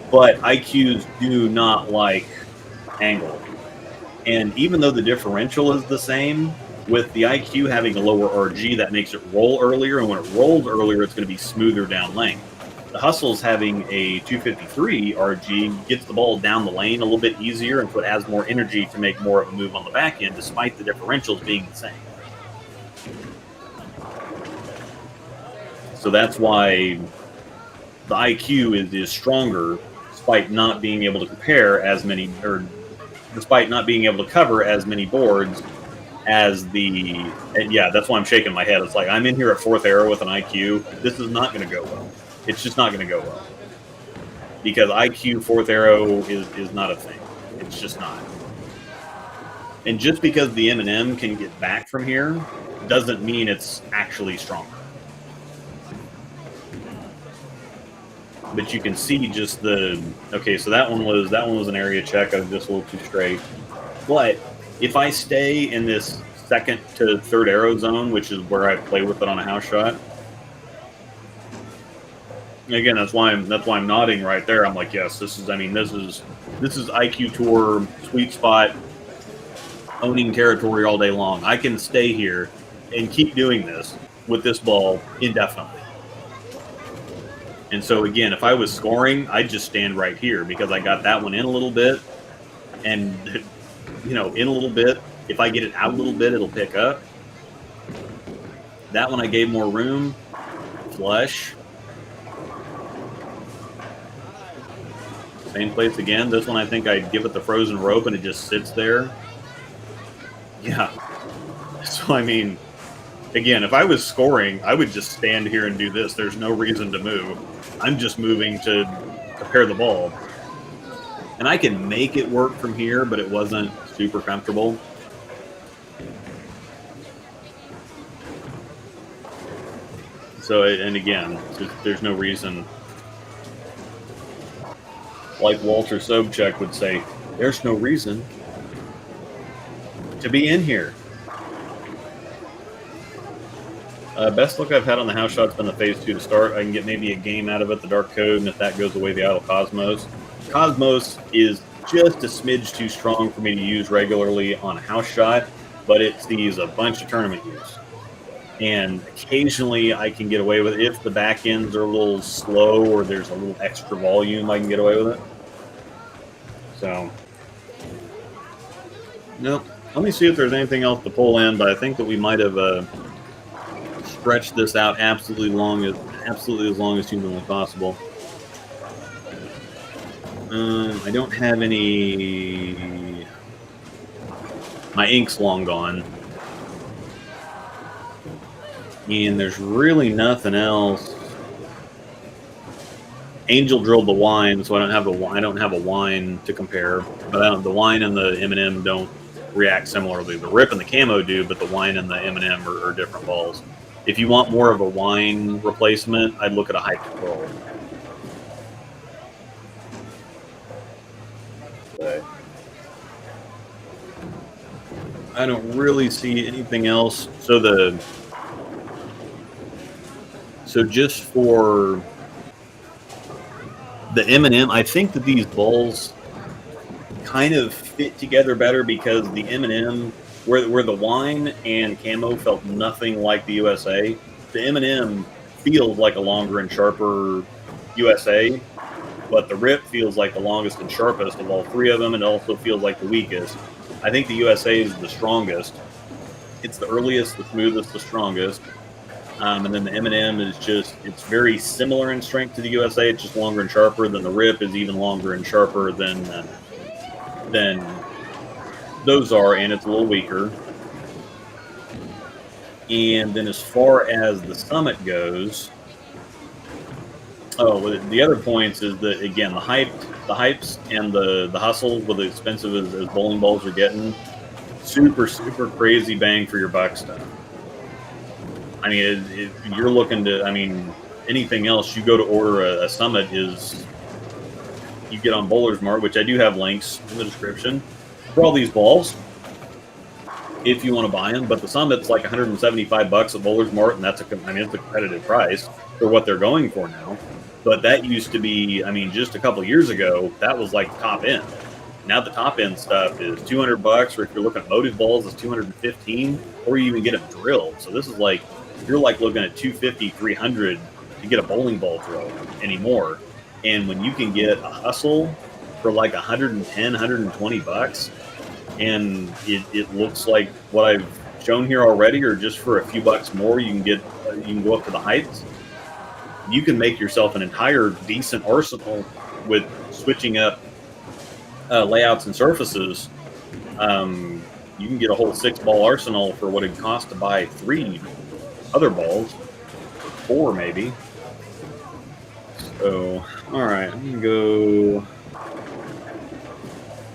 But IQs do not like angle. And even though the differential is the same, with the IQ having a lower RG, that makes it roll earlier, and when it rolls earlier, it's going to be smoother down lane. The Hustle's having a 253 RG, gets the ball down the lane a little bit easier, and so it has more energy to make more of a move on the back end, despite the differentials being the same. So that's why the IQ is stronger, despite not being able to compare as many, or despite not being able to cover as many boards as the. And yeah, that's why I'm shaking my head. It's like, I'm in here at fourth arrow with an IQ. This is not going to go well. It's just not going to go well, because IQ fourth arrow is not a thing. It's just not. And just because the M&M can get back from here doesn't mean it's actually stronger. But you can see just the, okay, so that one was an area check. I was just a little too straight. But if I stay in this second to third arrow zone, which is where I play with it on a house shot, again, that's why I'm nodding right there. I'm like, yes, this is IQ Tour sweet spot, owning territory all day long. I can stay here and keep doing this with this ball indefinitely. And so again, if I was scoring, I'd just stand right here, because I got that one in a little bit, and in a little bit. If I get it out a little bit, it'll pick up. That one I gave more room. Flush. Same place again. This one I think I'd give it the frozen rope, and it just sits there. Yeah. So I mean, again, if I was scoring, I would just stand here and do this. There's no reason to move. I'm just moving to prepare the ball. And I can make it work from here, but it wasn't super comfortable. So, and again, there's no reason. Like Walter Sobchak would say, there's no reason to be in here. Best look I've had on the house shot's been the phase 2 to start. I can get maybe a game out of it, the Dark Code, and if that goes away, the Idle Cosmos. Cosmos is just a smidge too strong for me to use regularly on a house shot, but it sees a bunch of tournament use. And occasionally I can get away with it. If the back ends are a little slow or there's a little extra volume, I can get away with it. So, nope. Let me see if there's anything else to pull in, but I think that we might have stretched this out absolutely as long as humanly possible. I don't have any. My ink's long gone, and there's really nothing else. Angel drilled the wine, so I don't have a wine to compare. But the wine and the M&M don't react similarly. The Rip and the Camo do, but the wine and the M&M are different balls. If you want more of a wine replacement, I'd look at a High Control. Okay. I don't really see anything else. So just for the M&M, I think that these balls kind of fit together better because the M&M, where the wine and camo felt nothing like the USA, the M&M feels like a longer and sharper USA, but the Rip feels like the longest and sharpest of all three of them, and also feels like the weakest. I think the USA is the strongest. It's the earliest, the smoothest, the strongest. And then the M&M is just, it's very similar in strength to the USA. It's just longer and sharper. Then the Rip is even longer and sharper than those are, and it's a little weaker. And then as far as the Summit goes, the other points is that, again, the hypes and the hustles with as expensive as bowling balls are getting, super, super crazy bang for your buck stuff. I mean, if you're looking to, I mean, anything else, you go to order a Summit is, you get on Bowler's Mart, which I do have links in the description for all these balls if you want to buy them. But the Summit's like $175 at Bowler's Mart, and it's a competitive price for what they're going for now. But that used to be, I mean, just a couple of years ago, that was like the top end. Now the top end stuff is $200, or if you're looking at motive balls, it's $215, or you even get them drilled. So this is like, you're like looking at $250, $300 to get a bowling ball drill anymore. And when you can get a Hustle for like $110, $120, and it looks like what I've shown here already, or just for a few bucks more, you can go up to the heights. You can make yourself an entire decent arsenal with switching up layouts and surfaces. You can get a whole 6-ball arsenal for what it costs to buy 3 other balls, or 4 maybe. So, all right, I'm gonna go.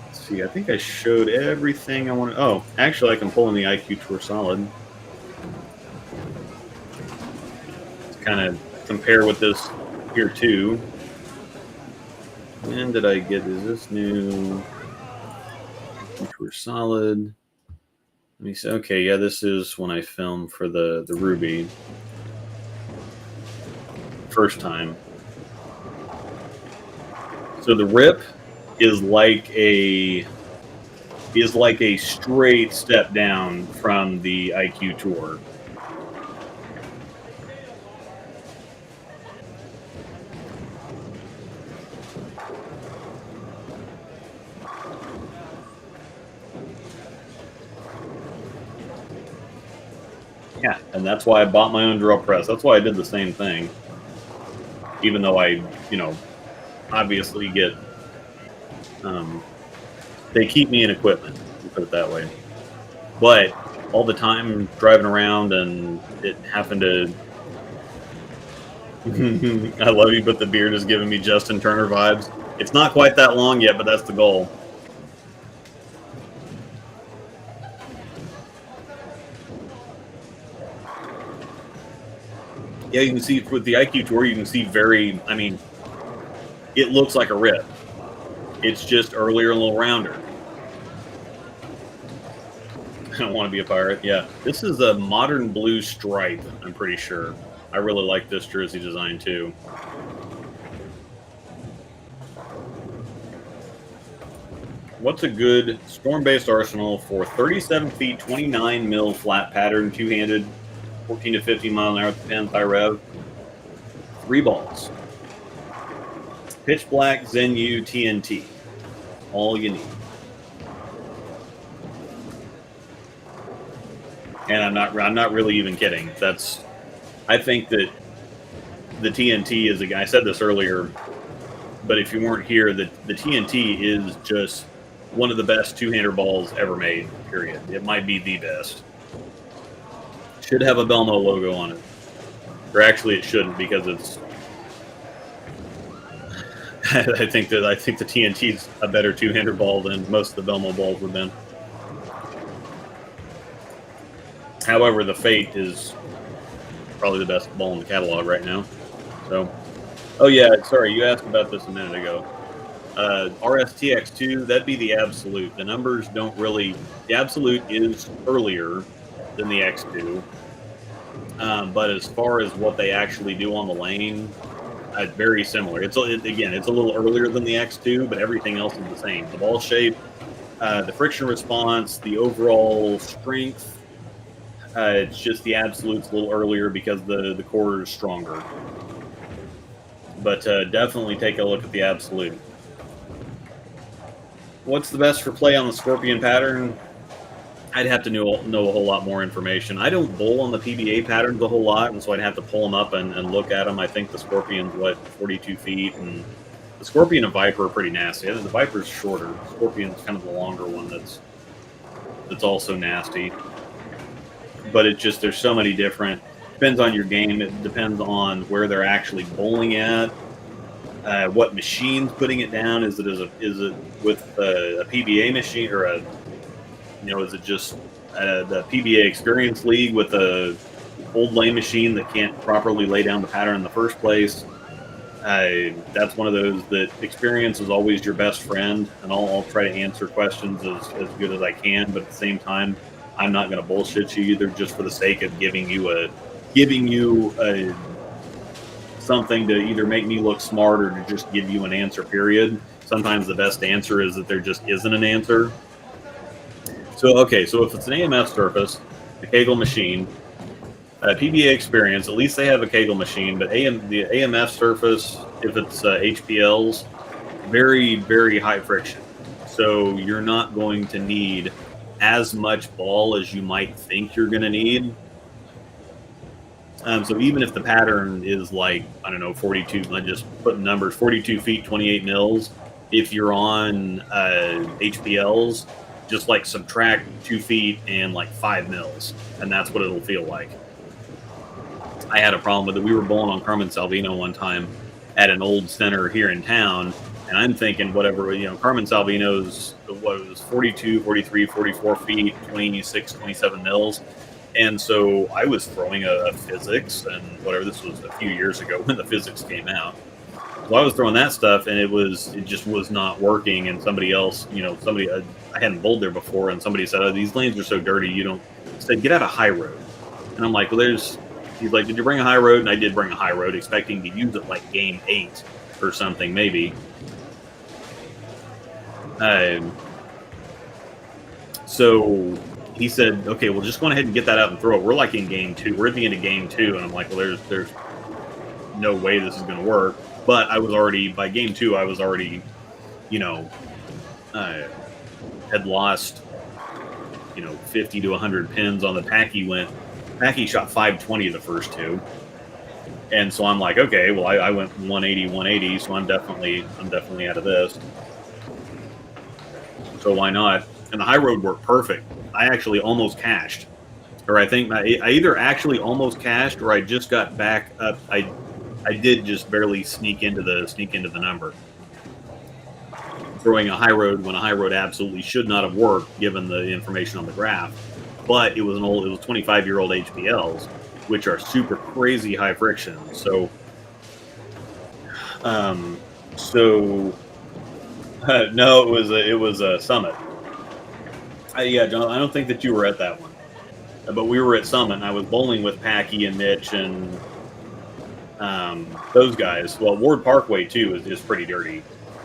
Let's see. I think I showed everything I wanted. Oh, actually, I can pull in the IQ Tour Solid to kind of compare with this here too. And did I get, is this new Tour Solid? Let me see. Okay, yeah, this is when I filmed for the Ruby first time. So the Rip is like a straight step down from the IQ Tour. Yeah, and that's why I bought my own drill press. That's why I did the same thing. Even though I, obviously get, they keep me in equipment, put it that way. But all the time driving around and it happened to, I love you, but the beard is giving me Justin Turner vibes. It's not quite that long yet, but that's the goal. Yeah, you can see with the IQ Tour, you can see it looks like a Rip. It's just earlier and a little rounder. I don't want to be a pirate. Yeah, this is a modern blue stripe, I'm pretty sure. I really like this jersey design too. What's a good storm-based arsenal for 37 feet, 29 mil flat pattern, two-handed, 14 to 15 mile an hour, depends, high rev. 3 balls. Pitch Black, Zen-U, TNT. All you need. And I'm not really even kidding. I think that the TNT is a guy. I said this earlier, but if you weren't here, the TNT is just one of the best two-hander balls ever made. Period. It might be the best. Should have a Belmo logo on it, or actually, it shouldn't because it's. I think the TNT is a better two-hander ball than most of the Belmo balls have been. However, the Fate is probably the best ball in the catalog right now. So, oh yeah, sorry, you asked about this a minute ago. RSTX2, that'd be the absolute. The numbers don't really. The absolute is earlier than the X2, but as far as what they actually do on the lane, very similar. Again, it's a little earlier than the X2, but everything else is the same. The ball shape, the friction response, the overall strength. It's just the absolute's a little earlier because the core is stronger. But definitely take a look at the absolute. What's the best for play on the Scorpion pattern? I'd have to know a whole lot more information. I don't bowl on the PBA patterns a whole lot, and so I'd have to pull them up and look at them. I think the Scorpion's, 42 feet, and the Scorpion and Viper are pretty nasty. The Viper's shorter. The Scorpion's kind of the longer one that's also nasty. But it just, there's so many different, depends on your game. It depends on where they're actually bowling at. What machine's putting it down? Is it with a PBA machine, or is it just the PBA Experience League with a old lane machine that can't properly lay down the pattern in the first place? That's one of those that experience is always your best friend, and I'll try to answer questions as good as I can, but at the same time, I'm not going to bullshit you either, just for the sake of giving you something to either make me look smart or to just give you an answer, period. Sometimes the best answer is that there just isn't an answer. So if it's an AMF surface, a Kegel machine, PBA Experience, at least they have a Kegel machine, but the AMF surface, if it's HPLs, very, very high friction. So you're not going to need as much ball as you might think you're going to need. So even if the pattern is 42, I'm just putting numbers, 42 feet, 28 mils, if you're on HPLs, just subtract 2 feet and 5 mils, and that's what it'll feel like. I had a problem with it. We were bowling on Carmen Salvino one time at an old center here in town, and I'm thinking Carmen Salvino's, it was 42, 43, 44 feet, 26, 27 mils. And so I was throwing a physics and whatever. This was a few years ago when the physics came out. So I was throwing that stuff, and it just was not working. And somebody else, I hadn't bowled there before, and somebody said, "Oh, these lanes are so dirty. Said, get out of high road." And I'm like, well, he's like, "Did you bring a high road?" And I did bring a high road, expecting to use it game 8 or something, maybe. So he said, "Okay, well, just go ahead and get that out and throw it." We're in game 2. We're at the end of game 2, and I'm like, well, there's no way this is going to work. But I was already, by game 2, I was already, had lost, 50 to 100 pins on the Packy. Packy shot 520 the first 2. And so I'm like, okay, well, I went 180, so I'm definitely out of this. So why not? And the high road worked perfect. I actually almost cashed, or I think I either actually almost cashed, or I just got back up. I did just barely sneak into the number, throwing a high road when a high road absolutely should not have worked given the information on the graph. But it was 25-year-old HPLs, which are super crazy high friction. So, no, it was a Summit. Yeah, John, I don't think that you were at that one, but we were at Summit, and I was bowling with Packy and Mitch and those guys. Well, Ward Parkway too is pretty dirty.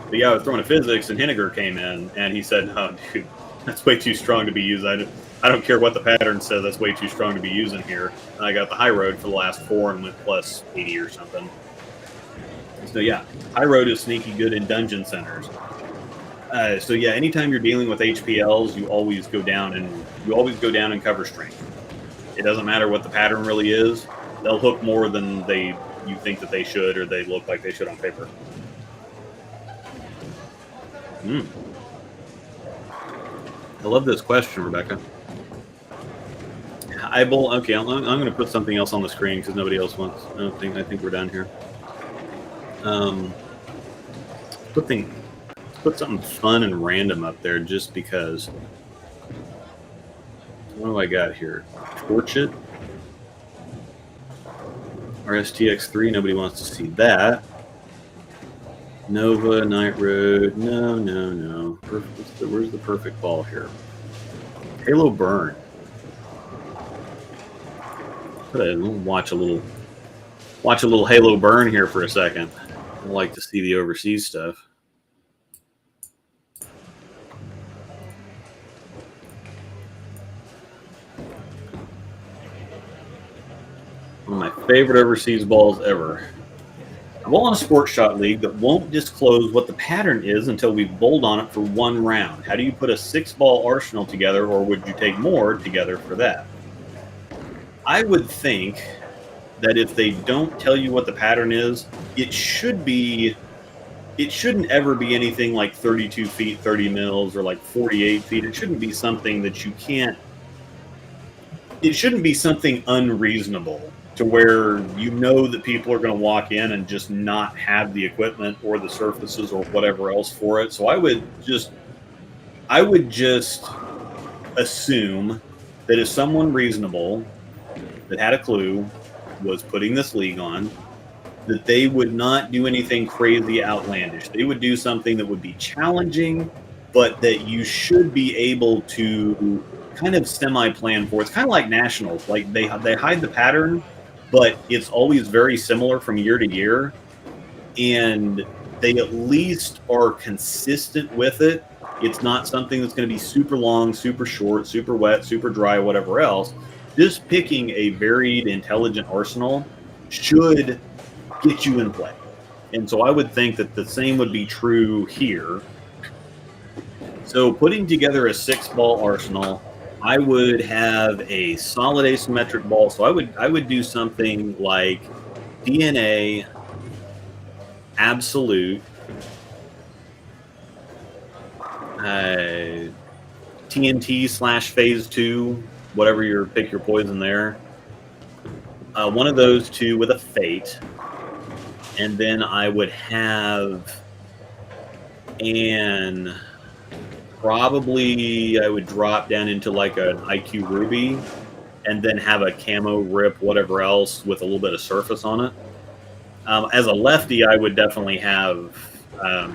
But yeah, I was throwing a physics, and Henniger came in, and he said, "Oh, dude, that's way too strong to be used. I don't care what the pattern says. That's way too strong to be using here." And I got the high road for the last 4 and went plus 80 or something. So yeah, high road is sneaky good in dungeon centers. So yeah, anytime you're dealing with HPLs, you always go down and cover strength. It doesn't matter what the pattern really is; they'll hook more than you think that they should, or they look like they should on paper. I love this question, Rebecca. Okay, I'm going to put something else on the screen because nobody else wants. I think we're done here. Put something fun and random up there just because. What do I got here? Torch it. RSTX3, nobody wants to see that. Nova, Night Road. No. Where's the perfect ball here? Halo Burn. Watch a little Halo Burn here for a second. I like to see the overseas stuff. One of my favorite overseas balls ever. I'm on a sports shot league that won't disclose what the pattern is until we've bowled on it for one round. How do you put a 6-ball arsenal together, or would you take more together for that? I would think that if they don't tell you what the pattern is, it shouldn't ever be anything like 32 feet, 30 mils, or like 48 feet. It shouldn't be something that you can't, it shouldn't be something unreasonable to where you know that people are going to walk in and just not have the equipment or the surfaces or whatever else for it. So I would just assume that if someone reasonable that had a clue was putting this league on, that they would not do anything crazy outlandish. They would do something that would be challenging, but that you should be able to kind of semi-plan for. It's kind of like nationals. Like they hide the pattern, but it's always very similar from year to year, and they at least are consistent with it. It's not something that's going to be super long, super short, super wet, super dry, whatever else. Just picking a varied, intelligent arsenal should get you in play. And so I would think that the same would be true here. So putting together a 6-ball arsenal, I would have a solid asymmetric ball. So I would do something like DNA, Absolute, TNT/Phase 2, whatever your pick your poison there. One of those two with a Fate. And then I would have probably I would drop down into like an IQ Ruby and then have a camo rip, whatever else, with a little bit of surface on it. As a lefty, I would definitely have, a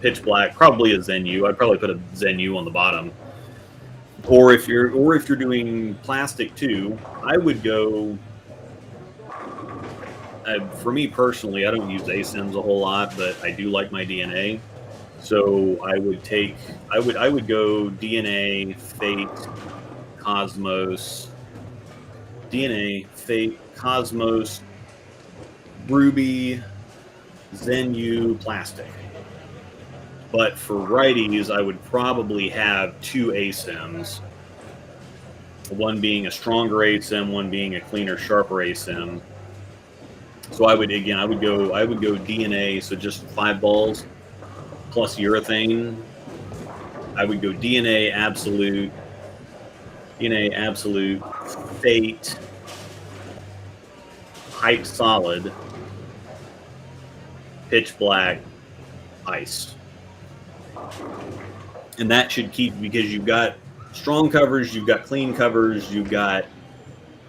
pitch black, probably a Zen-U. I'd probably put a Zen-U on the bottom. Or if you're doing plastic too, I would go. For me personally, I don't use ASIMs a whole lot, but I do like my DNA. So I would go DNA, Fate, Cosmos, DNA, Fate, Cosmos, Ruby, Zen-U, plastic. But for righties, I would probably have 2 ASIMs. One being a stronger ASIM, one being a cleaner, sharper ASIM. So I would go DNA, so just 5 balls plus urethane. I would go DNA Absolute, Fate, Hype Solid, Pitch Black, Ice. And that should keep, because you've got strong covers, you've got clean covers, you've got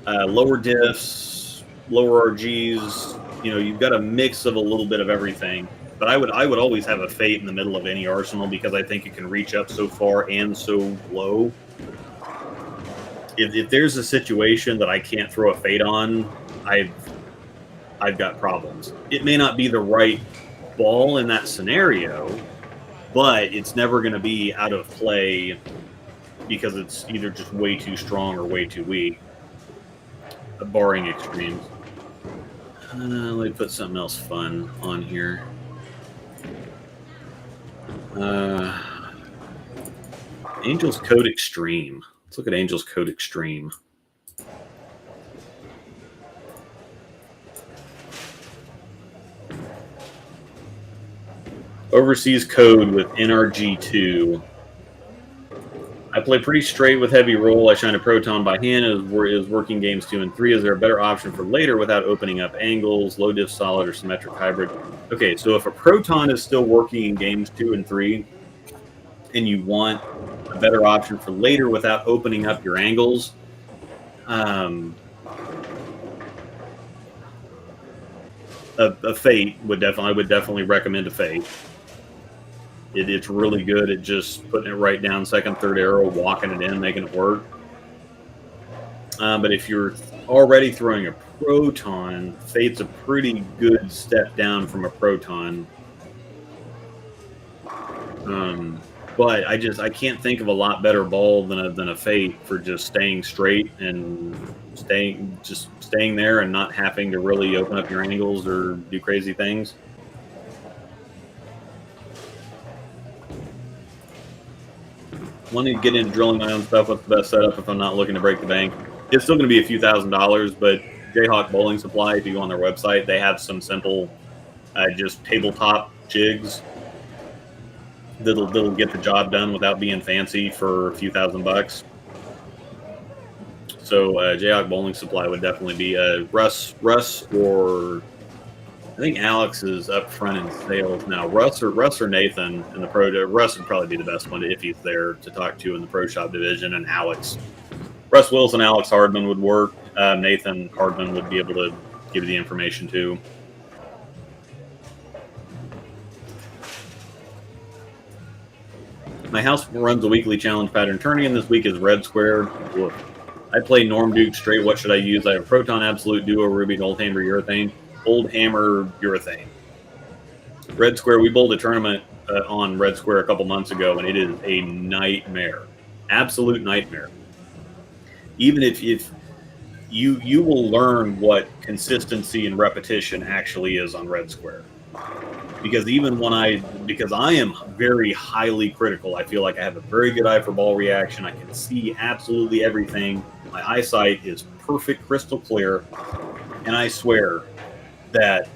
lower diffs, lower RGs, you've got a mix of a little bit of everything. But I would always have a Fate in the middle of any arsenal because I think it can reach up so far and so low. If there's a situation that I can't throw a Fate on, I've got problems. It may not be the right ball in that scenario, but it's never going to be out of play because it's either just way too strong or way too weak, barring extremes. Let me put something else fun on here. Angel's Code Extreme. Let's look at Angel's Code Extreme. Overseas code with NRG2. I play pretty straight with heavy roll. I shine a proton by hand. Is working games 2 and 3. Is there a better option for later without opening up angles, low diff solid, or symmetric hybrid? Okay, so if a proton is still working in games 2 and 3, and you want a better option for later without opening up your angles, a Fate I would definitely recommend a Fate. It's really good at just putting it right down, second, third arrow, walking it in, making it work. But if you're already throwing a Proton, Fate's a pretty good step down from a Proton. But I can't think of a lot better ball than a Fate for just staying straight and staying there and not having to really open up your angles or do crazy things. Wanting to get into drilling my own stuff, what's the best setup if I'm not looking to break the bank? It's still going to be a few $1,000s, but Jayhawk Bowling Supply, if you go on their website, they have some simple just tabletop jigs that'll get the job done without being fancy for a few $1,000s. So Jayhawk Bowling Supply would definitely be Russ, or I think Alex is up front in sales now. Russ or Nathan in the pro. Russ would probably be the best one if he's there to talk to in the pro shop division, and Alex. Russ Wilson, Alex Hardman would work. Nathan Hardman would be able to give you the information too. My house runs a weekly challenge pattern tourney, and this week is Red Square. Look, I play Norm Duke straight. What should I use? I have Proton, Absolute, Duo, Ruby, Old Hammer, Urethane. Old Hammer, Urethane. Red Square, we bowled a tournament on Red Square a couple months ago, and it is a nightmare. Absolute nightmare. Even if you will learn what consistency and repetition actually is on Red Square. Because because I am very highly critical. I feel like I have a very good eye for ball reaction. I can see absolutely everything. My eyesight is perfect, crystal clear. And I swear that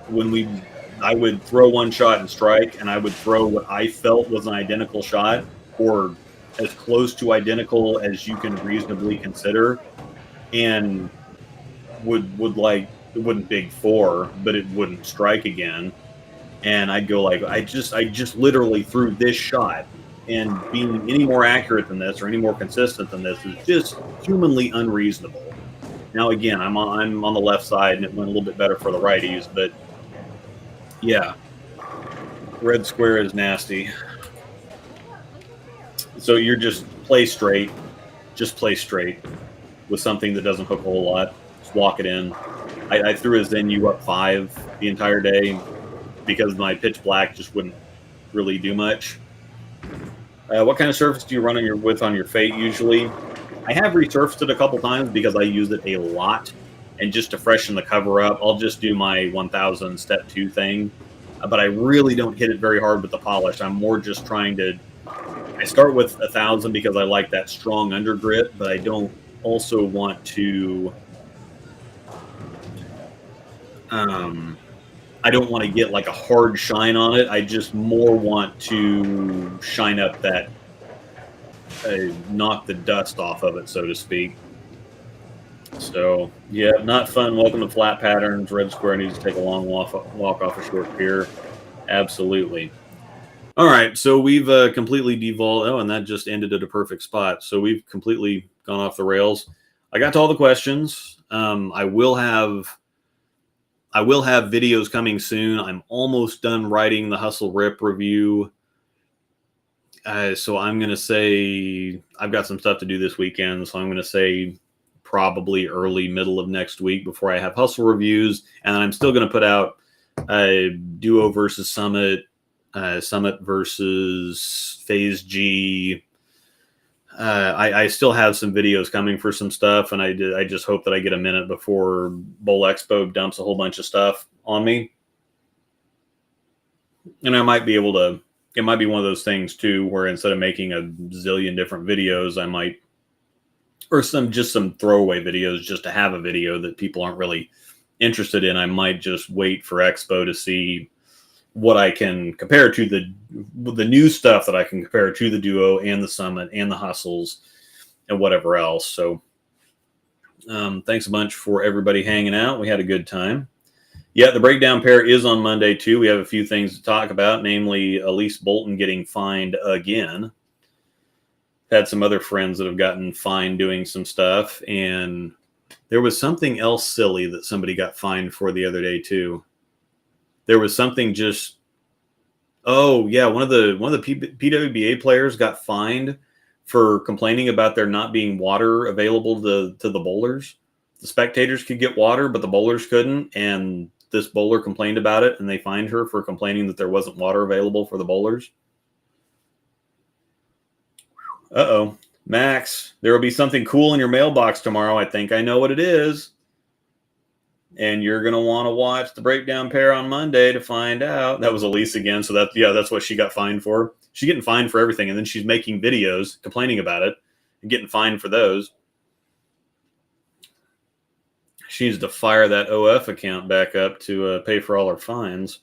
I would throw one shot and strike, and I would throw what I felt was an identical shot, or as close to identical as you can reasonably consider, and would like, it wouldn't big four, but it wouldn't strike again. And I'd go like, I just literally threw this shot, and being any more accurate than this or any more consistent than this is just humanly unreasonable. Now again, I'm on the left side, and it went a little bit better for the righties, but yeah, Red Square is nasty. So you're just play straight with something that doesn't hook a whole lot. Just walk it in. I threw a Zen-U up 5 the entire day because my pitch black just wouldn't really do much. What kind of surface do you run on your Fate usually? I have resurfaced it a couple times because I use it a lot, and just to freshen the cover up, I'll just do my 1000 step 2 thing. But I really don't hit it very hard with the polish. I'm more just trying to. I start with 1000 because I like that strong under grip, but I don't also want to. I don't want to get like a hard shine on it. I just more want to shine up that, knock the dust off of it, so to speak. So, yeah, not fun. Welcome to Flat Patterns. Red Square needs to take a long walk off a short pier. Absolutely. All right, so we've completely devolved. Oh, and that just ended at a perfect spot. So we've completely gone off the rails. I got to all the questions. I will have videos coming soon. I'm almost done writing the Hustle Rip review. So I'm going to say I've got some stuff to do this weekend. So I'm going to say probably early, middle of next week before I have Hustle reviews. And then I'm still going to put out Duo versus Summit, Summit versus Phase G. I still have some videos coming for some stuff, and I just hope that I get a minute before Bowl Expo dumps a whole bunch of stuff on me. And I might be able to, it might be one of those things too, where instead of making a zillion different videos, I might, or some throwaway videos just to have a video that people aren't really interested in. I might just wait for Expo to see what I can compare to the new stuff that I can compare to the Duo and the Summit and the Hustles and whatever else. So thanks a bunch for everybody hanging out. We had a good time. Yeah, the breakdown pair is on Monday too. We have a few things to talk about, namely Elise Bolton getting fined again. Had some other friends that have gotten fined doing some stuff, and There was something else silly that somebody got fined for the other day too. There was something just, oh yeah, one of the PWBA players got fined for complaining about there not being water available to the bowlers. The spectators could get water, but the bowlers couldn't, and this bowler complained about it, and they fined her for complaining that there wasn't water available for the bowlers. Uh-oh. Max, there will be something cool in your mailbox tomorrow. I think I know what it is. And you're going to want to watch the breakdown pair on Monday to find out. That was Elise again. So that's what she got fined for. She's getting fined for everything. And then she's making videos complaining about it and getting fined for those. She needs to fire that OF account back up to pay for all her fines.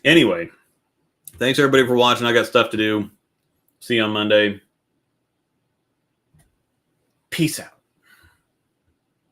Anyway, thanks everybody for watching. I got stuff to do. See you on Monday. Peace out.